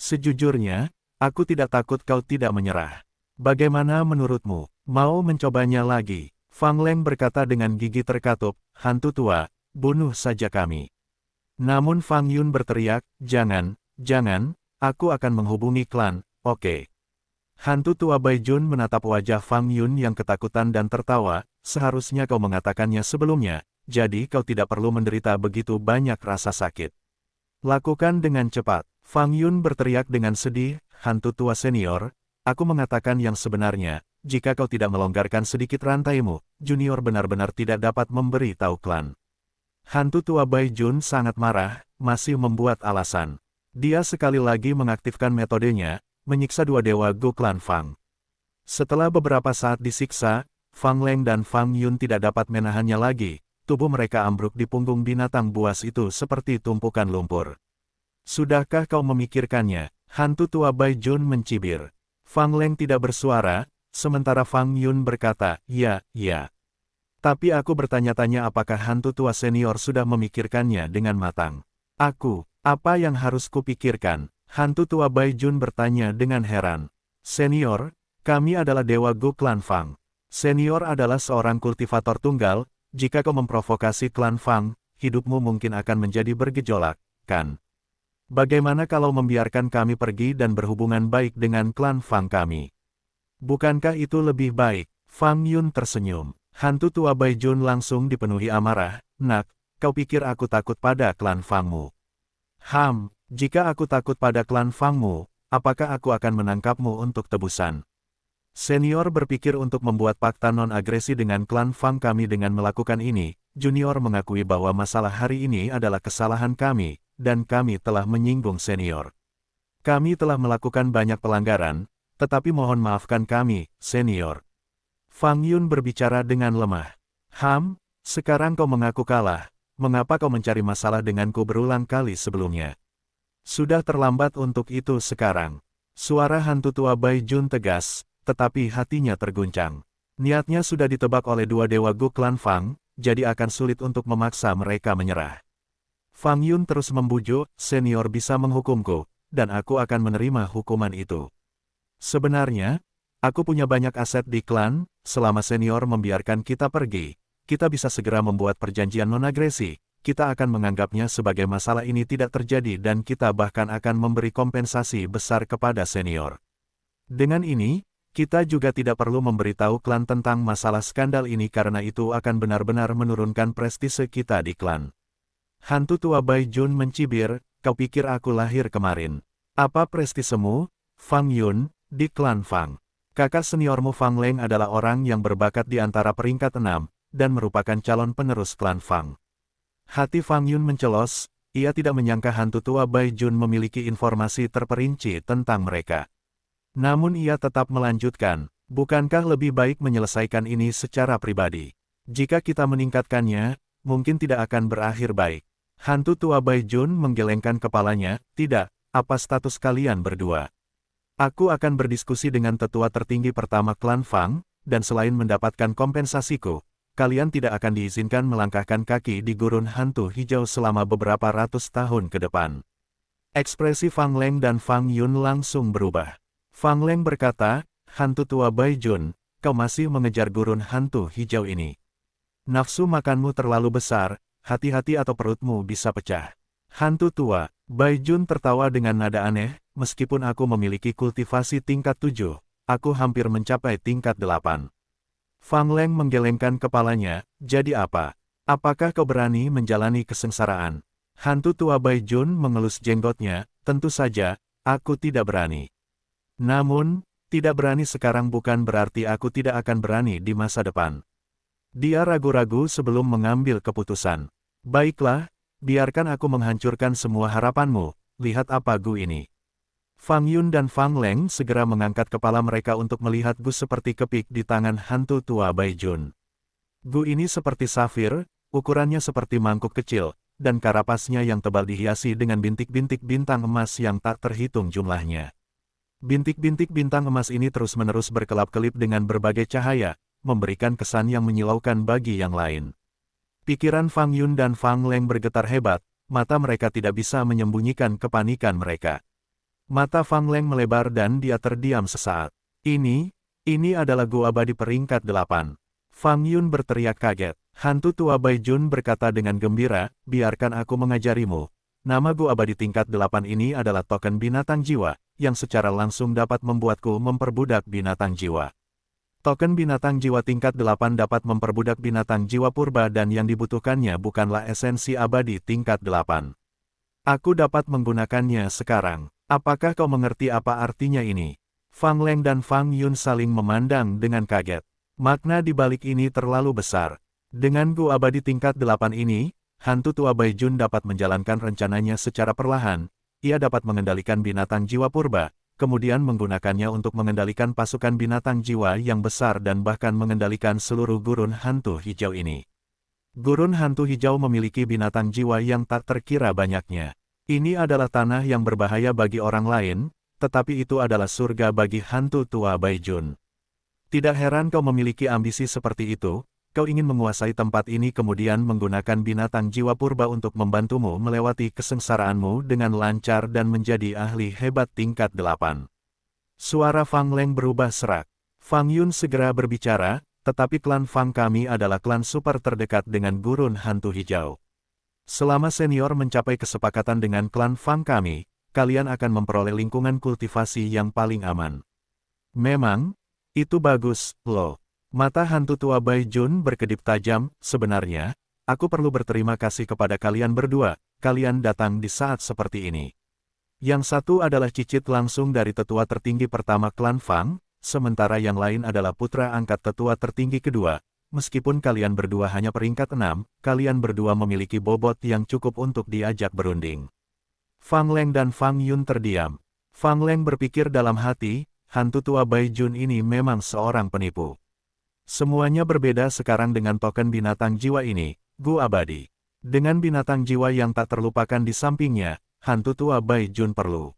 Sejujurnya, aku tidak takut kau tidak menyerah. Bagaimana menurutmu, mau mencobanya lagi? Fang Leng berkata dengan gigi terkatup, hantu tua, bunuh saja kami. Namun Fang Yun berteriak, jangan, aku akan menghubungi klan, oke. Hantu tua Bai Jun menatap wajah Fang Yun yang ketakutan dan tertawa, seharusnya kau mengatakannya sebelumnya, jadi kau tidak perlu menderita begitu banyak rasa sakit. Lakukan dengan cepat. Fang Yun berteriak dengan sedih, hantu tua senior, aku mengatakan yang sebenarnya, jika kau tidak melonggarkan sedikit rantaimu, junior benar-benar tidak dapat memberi tahu klan. Hantu tua Bai Jun sangat marah, masih membuat alasan. Dia sekali lagi mengaktifkan metodenya, menyiksa dua dewa Go klan Fang. Setelah beberapa saat disiksa, Fang Leng dan Fang Yun tidak dapat menahannya lagi, tubuh mereka ambruk di punggung binatang buas itu seperti tumpukan lumpur. Sudahkah kau memikirkannya? Hantu tua Bai Jun mencibir. Fang Leng tidak bersuara, sementara Fang Yun berkata, ya. Tapi aku bertanya-tanya apakah hantu tua senior sudah memikirkannya dengan matang. Apa yang harus kupikirkan? Hantu tua Bai Jun bertanya dengan heran. Senior, kami adalah dewa Go klan Fang. Senior adalah seorang kultivator tunggal, jika kau memprovokasi klan Fang, hidupmu mungkin akan menjadi bergejolak, kan? Bagaimana kalau membiarkan kami pergi dan berhubungan baik dengan klan Fang kami? Bukankah itu lebih baik? Fang Yun tersenyum. Hantu tua Bai Jun langsung dipenuhi amarah. Nak, kau pikir aku takut pada klan Fangmu? Jika aku takut pada klan Fangmu, apakah aku akan menangkapmu untuk tebusan? Senior berpikir untuk membuat fakta non-agresi dengan klan Fang kami dengan melakukan ini. Junior mengakui bahwa masalah hari ini adalah kesalahan kami, dan kami telah menyinggung senior. Kami telah melakukan banyak pelanggaran, tetapi mohon maafkan kami, senior. Fang Yun berbicara dengan lemah. Sekarang kau mengaku kalah, mengapa kau mencari masalah denganku berulang kali sebelumnya? Sudah terlambat untuk itu sekarang. Suara hantu tua Bai Jun tegas, tetapi hatinya terguncang. Niatnya sudah ditebak oleh dua dewa Go klan Fang, jadi akan sulit untuk memaksa mereka menyerah. Fang Yun terus membujuk, senior bisa menghukumku, dan aku akan menerima hukuman itu. Sebenarnya, aku punya banyak aset di klan, selama senior membiarkan kita pergi, kita bisa segera membuat perjanjian non-agresi, kita akan menganggapnya sebagai masalah ini tidak terjadi dan kita bahkan akan memberi kompensasi besar kepada senior. Dengan ini, kita juga tidak perlu memberitahu klan tentang masalah skandal ini karena itu akan benar-benar menurunkan prestise kita di klan. Hantu tua Bai Jun mencibir, kau pikir aku lahir kemarin? Apa prestisemu, Fang Yun, di klan Fang? Kakak seniormu Fang Leng adalah orang yang berbakat di antara peringkat 6, dan merupakan calon penerus klan Fang. Hati Fang Yun mencelos, ia tidak menyangka hantu tua Bai Jun memiliki informasi terperinci tentang mereka. Namun ia tetap melanjutkan, bukankah lebih baik menyelesaikan ini secara pribadi? Jika kita meningkatkannya, mungkin tidak akan berakhir baik. Hantu tua Bai Jun menggelengkan kepalanya, tidak, apa status kalian berdua? Aku akan berdiskusi dengan tetua tertinggi pertama klan Fang, dan selain mendapatkan kompensasiku, kalian tidak akan diizinkan melangkahkan kaki di gurun hantu hijau selama beberapa ratus tahun ke depan. Ekspresi Fang Leng dan Fang Yun langsung berubah. Fang Leng berkata, hantu tua Bai Jun, kau masih mengejar gurun hantu hijau ini. Nafsu makanmu terlalu besar, hati-hati atau perutmu bisa pecah. Hantu tua, Bai Jun tertawa dengan nada aneh, meskipun aku memiliki kultivasi tingkat 7, aku hampir mencapai tingkat 8. Fang Leng menggelengkan kepalanya, jadi apa? Apakah kau berani menjalani kesengsaraan? Hantu tua Bai Jun mengelus jenggotnya, tentu saja, aku tidak berani. Namun, tidak berani sekarang bukan berarti aku tidak akan berani di masa depan. Dia ragu-ragu sebelum mengambil keputusan. Baiklah, biarkan aku menghancurkan semua harapanmu, lihat apa Gu ini. Fang Yun dan Fang Leng segera mengangkat kepala mereka untuk melihat Gu seperti kepik di tangan hantu tua Bai Jun. Gu ini seperti safir, ukurannya seperti mangkuk kecil, dan karapasnya yang tebal dihiasi dengan bintik-bintik bintang emas yang tak terhitung jumlahnya. Bintik-bintik bintang emas ini terus-menerus berkelap-kelip dengan berbagai cahaya, memberikan kesan yang menyilaukan bagi yang lain. Pikiran Fang Yun dan Fang Leng bergetar hebat, mata mereka tidak bisa menyembunyikan kepanikan mereka. Mata Fang Leng melebar dan dia terdiam sesaat. Ini adalah Gu abadi peringkat 8. Fang Yun berteriak kaget. Hantu tua Bai Jun berkata dengan gembira, biarkan aku mengajarimu. Nama Gu abadi tingkat 8 ini adalah token binatang jiwa, yang secara langsung dapat membuatku memperbudak binatang jiwa. Token binatang jiwa tingkat 8 dapat memperbudak binatang jiwa purba dan yang dibutuhkannya bukanlah esensi abadi tingkat 8. Aku dapat menggunakannya sekarang. Apakah kau mengerti apa artinya ini? Fang Leng dan Fang Yun saling memandang dengan kaget. Makna di balik ini terlalu besar. Dengan Gu abadi tingkat 8 ini, hantu tua Bai Jun dapat menjalankan rencananya secara perlahan. Ia dapat mengendalikan binatang jiwa purba, kemudian menggunakannya untuk mengendalikan pasukan binatang jiwa yang besar dan bahkan mengendalikan seluruh gurun hantu hijau ini. Gurun hantu hijau memiliki binatang jiwa yang tak terkira banyaknya. Ini adalah tanah yang berbahaya bagi orang lain, tetapi itu adalah surga bagi hantu tua Bai Jun. Tidak heran kau memiliki ambisi seperti itu, kau ingin menguasai tempat ini kemudian menggunakan binatang jiwa purba untuk membantumu melewati kesengsaraanmu dengan lancar dan menjadi ahli hebat tingkat 8. Suara Fang Leng berubah serak. Fang Yun segera berbicara, tetapi klan Fang kami adalah klan super terdekat dengan gurun hantu hijau. Selama senior mencapai kesepakatan dengan klan Fang kami, kalian akan memperoleh lingkungan kultivasi yang paling aman. Memang, itu bagus, loh. Mata hantu tua Bai Jun berkedip tajam, sebenarnya, aku perlu berterima kasih kepada kalian berdua, kalian datang di saat seperti ini. Yang satu adalah cicit langsung dari tetua tertinggi pertama klan Fang, sementara yang lain adalah putra angkat tetua tertinggi kedua. Meskipun kalian berdua hanya peringkat 6, kalian berdua memiliki bobot yang cukup untuk diajak berunding. Fang Leng dan Fang Yun terdiam. Fang Leng berpikir dalam hati, hantu tua Bai Jun ini memang seorang penipu. Semuanya berbeda sekarang dengan token binatang jiwa ini, Gu abadi. Dengan binatang jiwa yang tak terlupakan di sampingnya, hantu tua Bai Jun perlu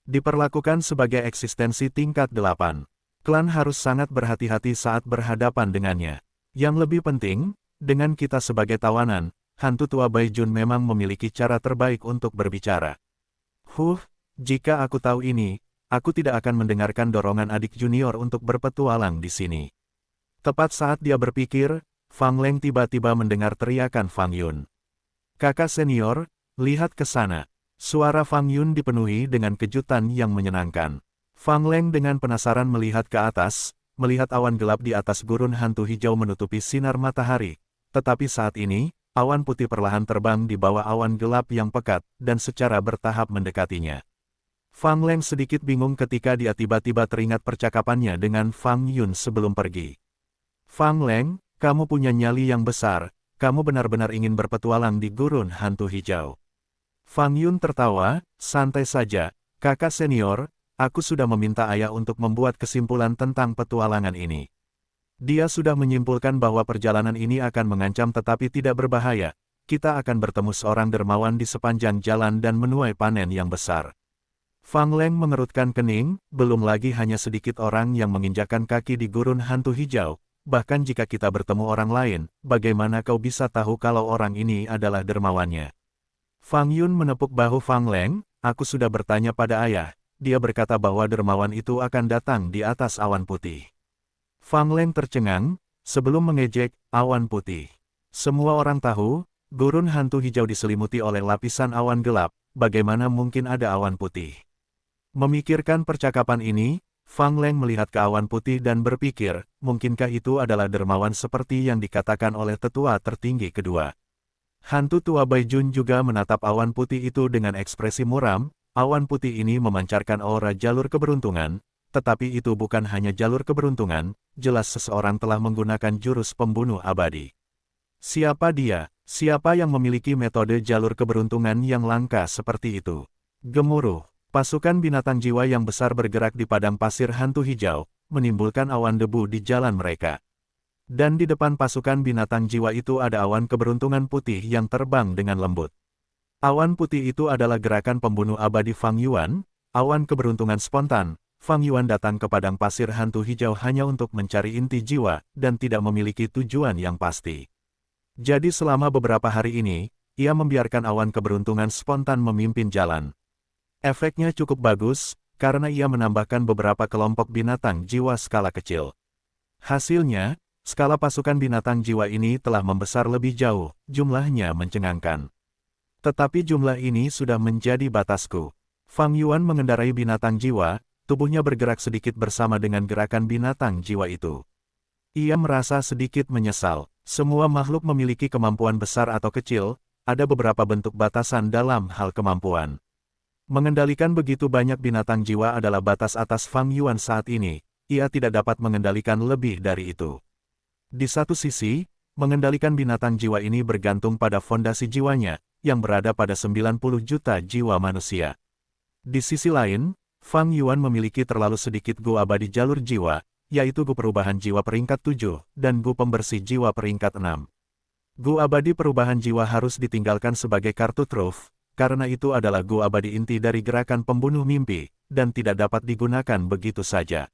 diperlakukan sebagai eksistensi tingkat 8. Klan harus sangat berhati-hati saat berhadapan dengannya. Yang lebih penting, dengan kita sebagai tawanan, hantu tua Bai Jun memang memiliki cara terbaik untuk berbicara. Jika aku tahu ini, aku tidak akan mendengarkan dorongan adik junior untuk berpetualang di sini. Tepat saat dia berpikir, Fang Leng tiba-tiba mendengar teriakan Fang Yun. Kakak senior, lihat ke sana. Suara Fang Yun dipenuhi dengan kejutan yang menyenangkan. Fang Leng dengan penasaran melihat ke atas, melihat awan gelap di atas gurun hantu hijau menutupi sinar matahari. Tetapi saat ini, awan putih perlahan terbang di bawah awan gelap yang pekat, dan secara bertahap mendekatinya. Fang Leng sedikit bingung ketika dia tiba-tiba teringat percakapannya dengan Fang Yun sebelum pergi. Fang Leng, kamu punya nyali yang besar, kamu benar-benar ingin berpetualang di gurun hantu hijau. Fang Yun tertawa, santai saja, kakak senior, aku sudah meminta ayah untuk membuat kesimpulan tentang petualangan ini. Dia sudah menyimpulkan bahwa perjalanan ini akan mengancam tetapi tidak berbahaya, kita akan bertemu seorang dermawan di sepanjang jalan dan menuai panen yang besar. Fang Leng mengerutkan kening, belum lagi hanya sedikit orang yang menginjakkan kaki di gurun hantu hijau. Bahkan jika kita bertemu orang lain, bagaimana kau bisa tahu kalau orang ini adalah dermawannya? Fang Yun menepuk bahu Fang Leng, aku sudah bertanya pada ayah, dia berkata bahwa dermawan itu akan datang di atas awan putih. Fang Leng tercengang, sebelum mengejek, awan putih. Semua orang tahu, gurun hantu hijau diselimuti oleh lapisan awan gelap, bagaimana mungkin ada awan putih? Memikirkan percakapan ini, Fang Leng melihat ke awan putih dan berpikir, mungkinkah itu adalah dermawan seperti yang dikatakan oleh tetua tertinggi kedua. Hantu tua Bai Jun juga menatap awan putih itu dengan ekspresi muram, awan putih ini memancarkan aura jalur keberuntungan, tetapi itu bukan hanya jalur keberuntungan, jelas seseorang telah menggunakan jurus pembunuh abadi. Siapa dia? Siapa yang memiliki metode jalur keberuntungan yang langka seperti itu? Gemuruh. Pasukan binatang jiwa yang besar bergerak di padang pasir hantu hijau, menimbulkan awan debu di jalan mereka. Dan di depan pasukan binatang jiwa itu ada awan keberuntungan putih yang terbang dengan lembut. Awan putih itu adalah gerakan pembunuh abadi Fang Yuan, awan keberuntungan spontan. Fang Yuan datang ke padang pasir hantu hijau hanya untuk mencari inti jiwa, dan tidak memiliki tujuan yang pasti. Jadi selama beberapa hari ini, ia membiarkan awan keberuntungan spontan memimpin jalan. Efeknya cukup bagus, karena ia menambahkan beberapa kelompok binatang jiwa skala kecil. Hasilnya, skala pasukan binatang jiwa ini telah membesar lebih jauh, jumlahnya mencengangkan. Tetapi jumlah ini sudah menjadi batasku. Fang Yuan mengendarai binatang jiwa, tubuhnya bergerak sedikit bersama dengan gerakan binatang jiwa itu. Ia merasa sedikit menyesal. Semua makhluk memiliki kemampuan besar atau kecil, ada beberapa bentuk batasan dalam hal kemampuan. Mengendalikan begitu banyak binatang jiwa adalah batas atas Fang Yuan saat ini, ia tidak dapat mengendalikan lebih dari itu. Di satu sisi, mengendalikan binatang jiwa ini bergantung pada fondasi jiwanya, yang berada pada 90 juta jiwa manusia. Di sisi lain, Fang Yuan memiliki terlalu sedikit Gu abadi jalur jiwa, yaitu Gu perubahan jiwa peringkat 7, dan Gu pembersih jiwa peringkat 6. Gu abadi perubahan jiwa harus ditinggalkan sebagai kartu truf, karena itu adalah Gu abadi inti dari gerakan pembunuh mimpi, dan tidak dapat digunakan begitu saja.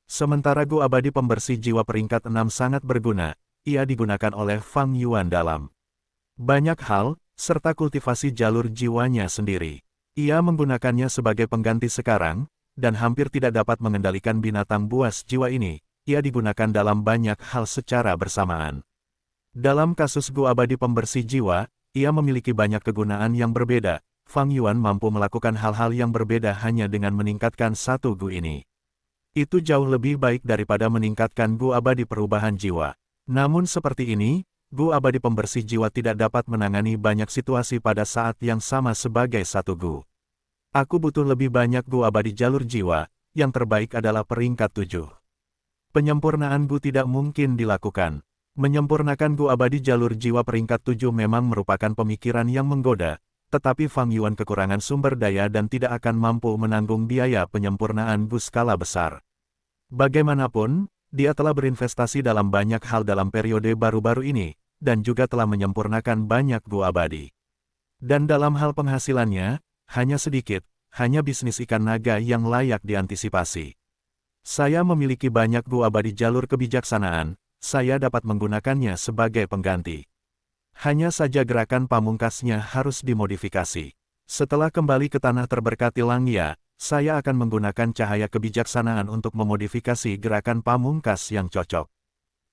Sementara Gu abadi pembersih jiwa peringkat 6 sangat berguna, ia digunakan oleh Fang Yuan dalam banyak hal, serta kultivasi jalur jiwanya sendiri. Ia menggunakannya sebagai pengganti sekarang, dan hampir tidak dapat mengendalikan binatang buas jiwa ini, ia digunakan dalam banyak hal secara bersamaan. Dalam kasus Gu abadi pembersih jiwa, ia memiliki banyak kegunaan yang berbeda. Fang Yuan mampu melakukan hal-hal yang berbeda hanya dengan meningkatkan satu Gu ini. Itu jauh lebih baik daripada meningkatkan Gu abadi perubahan jiwa. Namun seperti ini, Gu abadi pembersih jiwa tidak dapat menangani banyak situasi pada saat yang sama sebagai satu Gu. Aku butuh lebih banyak Gu abadi jalur jiwa, yang terbaik adalah peringkat 7. Penyempurnaan Gu tidak mungkin dilakukan. Menyempurnakan Gu abadi jalur jiwa peringkat 7 memang merupakan pemikiran yang menggoda, tetapi Fang Yuan kekurangan sumber daya dan tidak akan mampu menanggung biaya penyempurnaan Gu skala besar. Bagaimanapun, dia telah berinvestasi dalam banyak hal dalam periode baru-baru ini, dan juga telah menyempurnakan banyak Gu abadi. Dan dalam hal penghasilannya, hanya sedikit, hanya bisnis ikan naga yang layak diantisipasi. Saya memiliki banyak Gu abadi jalur kebijaksanaan, saya dapat menggunakannya sebagai pengganti. Hanya saja gerakan pamungkasnya harus dimodifikasi. Setelah kembali ke tanah terberkati Langya, saya akan menggunakan cahaya kebijaksanaan untuk memodifikasi gerakan pamungkas yang cocok.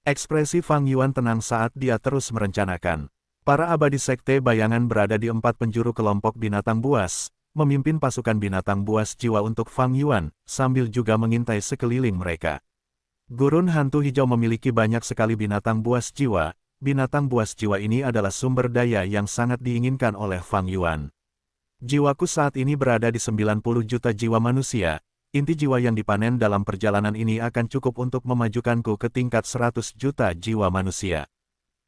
Ekspresi Fang Yuan tenang saat dia terus merencanakan. Para abadi sekte bayangan berada di 4 penjuru kelompok binatang buas, memimpin pasukan binatang buas jiwa untuk Fang Yuan, sambil juga mengintai sekeliling mereka. Gurun hantu hijau memiliki banyak sekali binatang buas jiwa. Binatang buas jiwa ini adalah sumber daya yang sangat diinginkan oleh Fang Yuan. Jiwaku saat ini berada di 90 juta jiwa manusia. Inti jiwa yang dipanen dalam perjalanan ini akan cukup untuk memajukanku ke tingkat 100 juta jiwa manusia.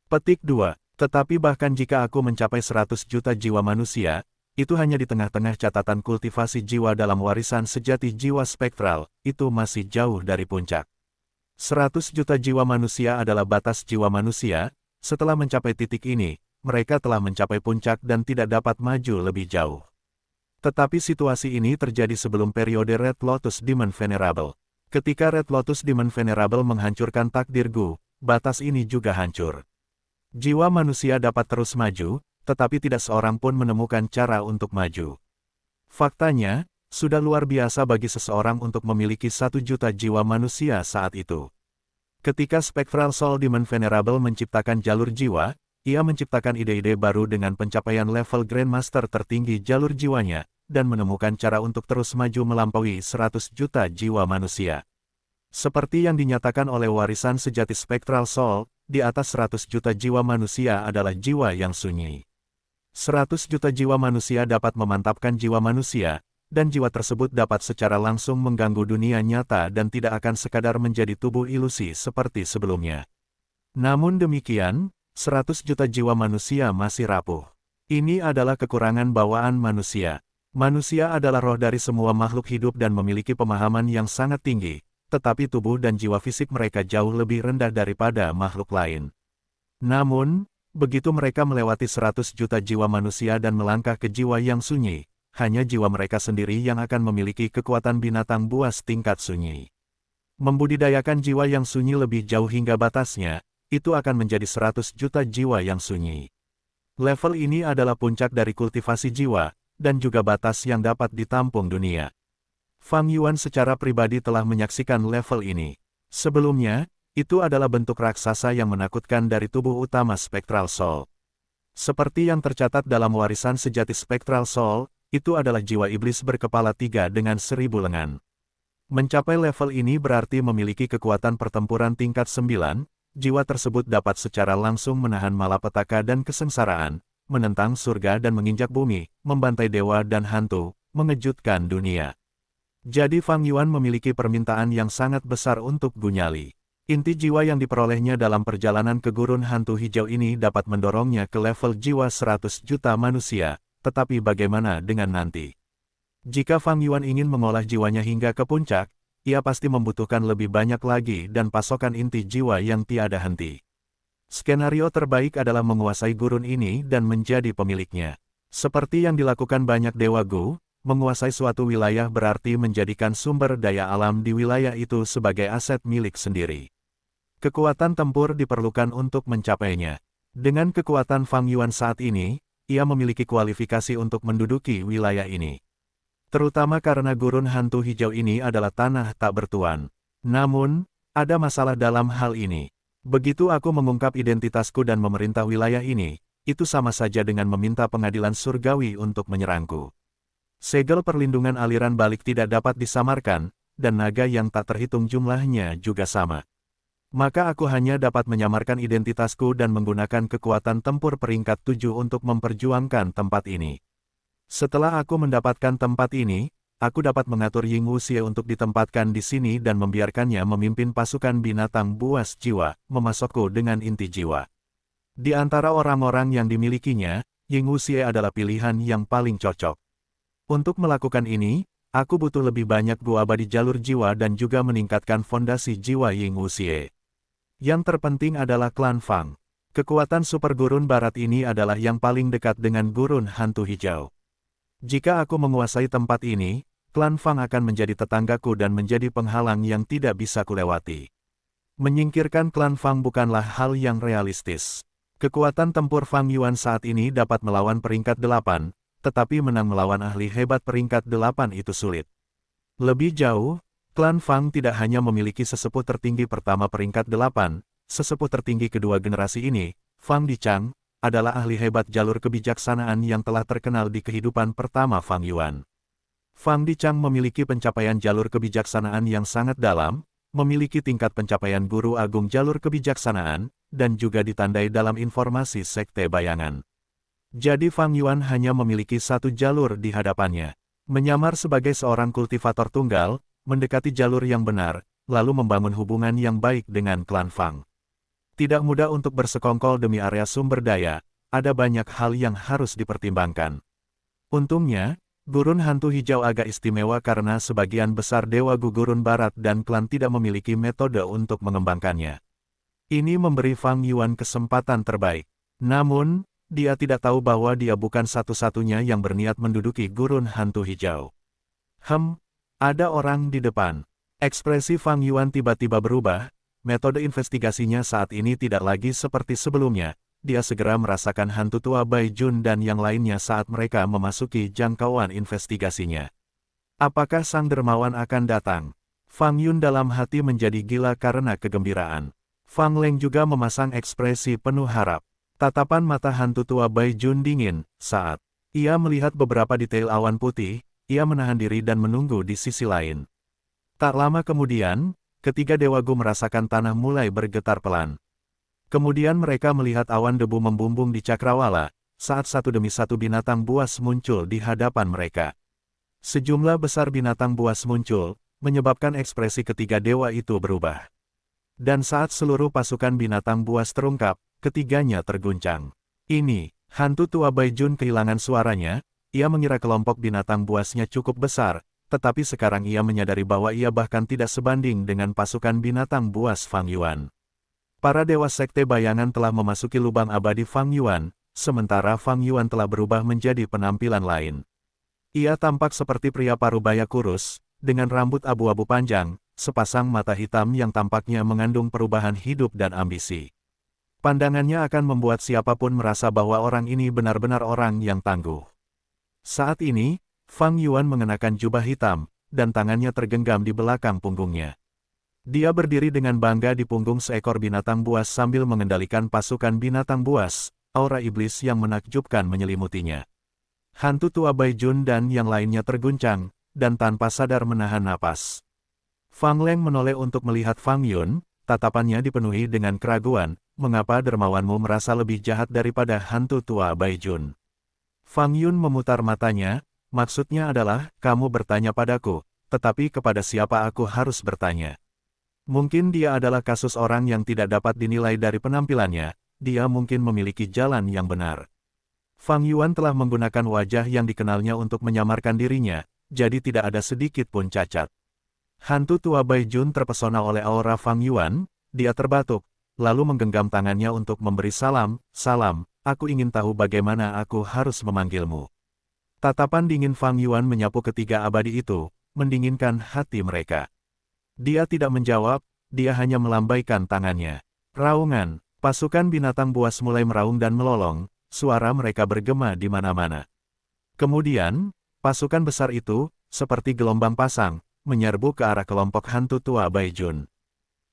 Petik 2. Tetapi bahkan jika aku mencapai 100 juta jiwa manusia, itu hanya di tengah-tengah catatan kultivasi jiwa dalam warisan sejati jiwa spektral, itu masih jauh dari puncak. 100 juta jiwa manusia adalah batas jiwa manusia. Setelah mencapai titik ini, mereka telah mencapai puncak dan tidak dapat maju lebih jauh. Tetapi situasi ini terjadi sebelum periode Red Lotus Demon Venerable. Ketika Red Lotus Demon Venerable menghancurkan takdir Gu, batas ini juga hancur. Jiwa manusia dapat terus maju, tetapi tidak seorang pun menemukan cara untuk maju. Faktanya, sudah luar biasa bagi seseorang untuk memiliki 1 juta jiwa manusia saat itu. Ketika Spectral Soul Demon Venerable menciptakan jalur jiwa, ia menciptakan ide-ide baru dengan pencapaian level Grandmaster tertinggi jalur jiwanya, dan menemukan cara untuk terus maju melampaui 100 juta jiwa manusia. Seperti yang dinyatakan oleh warisan sejati Spectral Soul, di atas 100 juta jiwa manusia adalah jiwa yang sunyi. 100 juta jiwa manusia dapat memantapkan jiwa manusia, dan jiwa tersebut dapat secara langsung mengganggu dunia nyata dan tidak akan sekadar menjadi tubuh ilusi seperti sebelumnya. Namun demikian, 100 juta jiwa manusia masih rapuh. Ini adalah kekurangan bawaan manusia. Manusia adalah roh dari semua makhluk hidup dan memiliki pemahaman yang sangat tinggi, tetapi tubuh dan jiwa fisik mereka jauh lebih rendah daripada makhluk lain. Namun, begitu mereka melewati 100 juta jiwa manusia dan melangkah ke jiwa yang sunyi, hanya jiwa mereka sendiri yang akan memiliki kekuatan binatang buas tingkat sunyi. Membudidayakan jiwa yang sunyi lebih jauh hingga batasnya, itu akan menjadi 100 juta jiwa yang sunyi. Level ini adalah puncak dari kultivasi jiwa, dan juga batas yang dapat ditampung dunia. Fang Yuan secara pribadi telah menyaksikan level ini. Sebelumnya, itu adalah bentuk raksasa yang menakutkan dari tubuh utama Spectral Soul. Seperti yang tercatat dalam warisan sejati Spectral Soul, itu adalah jiwa iblis berkepala 3 dengan 1000 lengan. Mencapai level ini berarti memiliki kekuatan pertempuran tingkat 9, jiwa tersebut dapat secara langsung menahan malapetaka dan kesengsaraan, menentang surga dan menginjak bumi, membantai dewa dan hantu, mengejutkan dunia. Jadi Fang Yuan memiliki permintaan yang sangat besar untuk Gunyali. Inti jiwa yang diperolehnya dalam perjalanan ke gurun hantu hijau ini dapat mendorongnya ke level jiwa 100 juta manusia, tetapi bagaimana dengan nanti? Jika Fang Yuan ingin mengolah jiwanya hingga ke puncak, ia pasti membutuhkan lebih banyak lagi dan pasokan inti jiwa yang tiada henti. Skenario terbaik adalah menguasai gurun ini dan menjadi pemiliknya. Seperti yang dilakukan banyak Dewa Gu, menguasai suatu wilayah berarti menjadikan sumber daya alam di wilayah itu sebagai aset milik sendiri. Kekuatan tempur diperlukan untuk mencapainya. Dengan kekuatan Fang Yuan saat ini, ia memiliki kualifikasi untuk menduduki wilayah ini. Terutama karena gurun hantu hijau ini adalah tanah tak bertuan. Namun, ada masalah dalam hal ini. Begitu aku mengungkap identitasku dan memerintah wilayah ini, itu sama saja dengan meminta pengadilan surgawi untuk menyerangku. Segel perlindungan aliran balik tidak dapat disamarkan, dan naga yang tak terhitung jumlahnya juga sama. Maka aku hanya dapat menyamarkan identitasku dan menggunakan kekuatan tempur peringkat 7 untuk memperjuangkan tempat ini. Setelah aku mendapatkan tempat ini, aku dapat mengatur Ying Wuxie untuk ditempatkan di sini dan membiarkannya memimpin pasukan binatang buas jiwa, memasokku dengan inti jiwa. Di antara orang-orang yang dimilikinya, Ying Wuxie adalah pilihan yang paling cocok. Untuk melakukan ini, aku butuh lebih banyak gua abadi jalur jiwa dan juga meningkatkan fondasi jiwa Ying Wuxie. Yang terpenting adalah klan Fang. Kekuatan super gurun barat ini adalah yang paling dekat dengan gurun hantu hijau. Jika aku menguasai tempat ini, klan Fang akan menjadi tetanggaku dan menjadi penghalang yang tidak bisa kulewati. Menyingkirkan klan Fang bukanlah hal yang realistis. Kekuatan tempur Fang Yuan saat ini dapat melawan peringkat 8, tetapi menang melawan ahli hebat peringkat 8 itu sulit. Lebih jauh, klan Fang tidak hanya memiliki sesepuh tertinggi pertama peringkat 8, sesepuh tertinggi kedua generasi ini, Fang Dichang, adalah ahli hebat jalur kebijaksanaan yang telah terkenal di kehidupan pertama Fang Yuan. Fang Dichang memiliki pencapaian jalur kebijaksanaan yang sangat dalam, memiliki tingkat pencapaian guru agung jalur kebijaksanaan, dan juga ditandai dalam informasi sekte bayangan. Jadi Fang Yuan hanya memiliki satu jalur di hadapannya. Menyamar sebagai seorang kultivator tunggal, mendekati jalur yang benar, lalu membangun hubungan yang baik dengan klan Fang. Tidak mudah untuk bersekongkol demi area sumber daya, ada banyak hal yang harus dipertimbangkan. Untungnya, gurun hantu hijau agak istimewa karena sebagian besar dewa gurun barat dan klan tidak memiliki metode untuk mengembangkannya. Ini memberi Fang Yuan kesempatan terbaik. Namun, dia tidak tahu bahwa dia bukan satu-satunya yang berniat menduduki gurun hantu hijau. Ada orang di depan. Ekspresi Fang Yuan tiba-tiba berubah. Metode investigasinya saat ini tidak lagi seperti sebelumnya. Dia segera merasakan hantu tua Bai Jun dan yang lainnya saat mereka memasuki jangkauan investigasinya. Apakah sang dermawan akan datang? Fang Yun dalam hati menjadi gila karena kegembiraan. Fang Leng juga memasang ekspresi penuh harap. Tatapan mata hantu tua Bai Jun dingin saat ia melihat beberapa detail awan putih. Ia menahan diri dan menunggu di sisi lain. Tak lama kemudian, ketiga Dewa Gu merasakan tanah mulai bergetar pelan. Kemudian mereka melihat awan debu membumbung di cakrawala, saat satu demi satu binatang buas muncul di hadapan mereka. Sejumlah besar binatang buas muncul, menyebabkan ekspresi ketiga dewa itu berubah. Dan saat seluruh pasukan binatang buas terungkap, ketiganya terguncang. Ini, hantu tua Baijun kehilangan suaranya, ia mengira kelompok binatang buasnya cukup besar, tetapi sekarang ia menyadari bahwa ia bahkan tidak sebanding dengan pasukan binatang buas Fang Yuan. Para dewa sekte bayangan telah memasuki lubang abadi Fang Yuan, sementara Fang Yuan telah berubah menjadi penampilan lain. Ia tampak seperti pria parubaya kurus, dengan rambut abu-abu panjang, sepasang mata hitam yang tampaknya mengandung perubahan hidup dan ambisi. Pandangannya akan membuat siapapun merasa bahwa orang ini benar-benar orang yang tangguh. Saat ini, Fang Yuan mengenakan jubah hitam, dan tangannya tergenggam di belakang punggungnya. Dia berdiri dengan bangga di punggung seekor binatang buas sambil mengendalikan pasukan binatang buas, aura iblis yang menakjubkan menyelimutinya. Hantu tua Baijun dan yang lainnya terguncang, dan tanpa sadar menahan napas. Fang Leng menoleh untuk melihat Fang Yun, tatapannya dipenuhi dengan keraguan, mengapa dermawanmu merasa lebih jahat daripada hantu tua Baijun? Fang Yun memutar matanya, maksudnya adalah, kamu bertanya padaku, tetapi kepada siapa aku harus bertanya? Mungkin dia adalah kasus orang yang tidak dapat dinilai dari penampilannya, dia mungkin memiliki jalan yang benar. Fang Yuan telah menggunakan wajah yang dikenalnya untuk menyamarkan dirinya, jadi tidak ada sedikit pun cacat. Hantu tua Baijun terpesona oleh aura Fang Yuan, dia terbatuk, lalu menggenggam tangannya untuk memberi salam, salam, aku ingin tahu bagaimana aku harus memanggilmu. Tatapan dingin Fang Yuan menyapu ketiga abadi itu, mendinginkan hati mereka. Dia tidak menjawab, dia hanya melambaikan tangannya. Raungan, pasukan binatang buas mulai meraung dan melolong, suara mereka bergema di mana-mana. Kemudian, pasukan besar itu, seperti gelombang pasang, menyerbu ke arah kelompok hantu tua Baijun.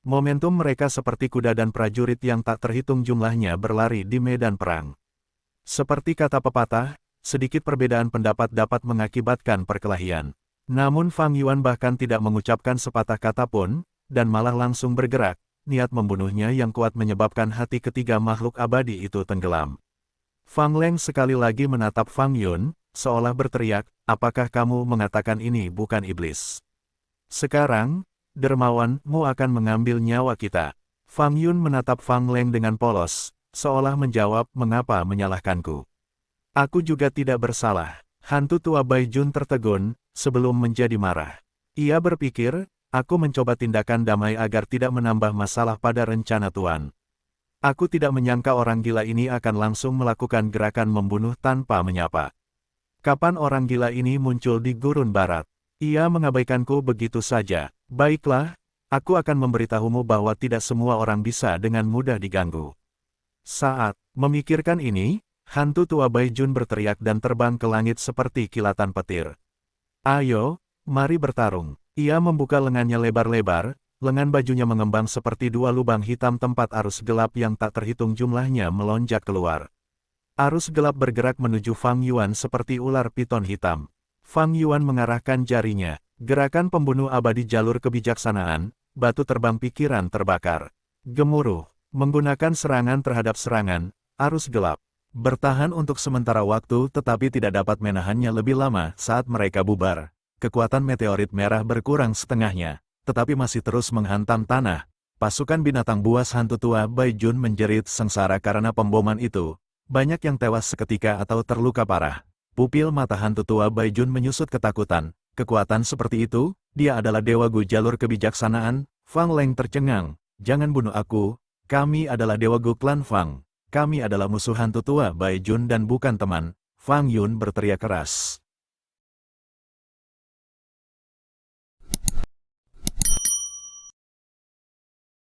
Momentum mereka seperti kuda dan prajurit yang tak terhitung jumlahnya berlari di medan perang. Seperti kata pepatah, sedikit perbedaan pendapat dapat mengakibatkan perkelahian. Namun Fang Yuan bahkan tidak mengucapkan sepatah kata pun, dan malah langsung bergerak, niat membunuhnya yang kuat menyebabkan hati ketiga makhluk abadi itu tenggelam. Fang Leng sekali lagi menatap Fang Yun, seolah berteriak, apakah kamu mengatakan ini bukan iblis? Sekarang, dermawanmu akan mengambil nyawa kita. Fang Yun menatap Fang Leng dengan polos, seolah menjawab, mengapa menyalahkanku? Aku juga tidak bersalah. Hantu tua Baijun tertegun, sebelum menjadi marah. Ia berpikir, aku mencoba tindakan damai agar tidak menambah masalah pada rencana Tuan. Aku tidak menyangka orang gila ini akan langsung melakukan gerakan membunuh tanpa menyapa. Kapan orang gila ini muncul di gurun barat? Ia mengabaikanku begitu saja. Baiklah, aku akan memberitahumu bahwa tidak semua orang bisa dengan mudah diganggu. Saat memikirkan ini, hantu tua Baijun berteriak dan terbang ke langit seperti kilatan petir. Ayo, mari bertarung. Ia membuka lengannya lebar-lebar, lengan bajunya mengembang seperti dua lubang hitam tempat arus gelap yang tak terhitung jumlahnya melonjak keluar. Arus gelap bergerak menuju Fang Yuan seperti ular piton hitam. Fang Yuan mengarahkan jarinya, gerakan pembunuh abadi jalur kebijaksanaan, batu terbang pikiran terbakar. Gemuruh, menggunakan serangan terhadap serangan, arus gelap. Bertahan untuk sementara waktu tetapi tidak dapat menahannya lebih lama saat mereka bubar. Kekuatan meteorit merah berkurang setengahnya, tetapi masih terus menghantam tanah. Pasukan binatang buas hantu tua Baijun menjerit sengsara karena pemboman itu. Banyak yang tewas seketika atau terluka parah. Pupil mata hantu tua Baijun menyusut ketakutan. Kekuatan seperti itu, dia adalah dewa Gu jalur kebijaksanaan. Fang Leng tercengang. Jangan bunuh aku, kami adalah dewa Gu klan Fang. Kami adalah musuh hantu tua Baijun dan bukan teman. Fang Yun berteriak keras.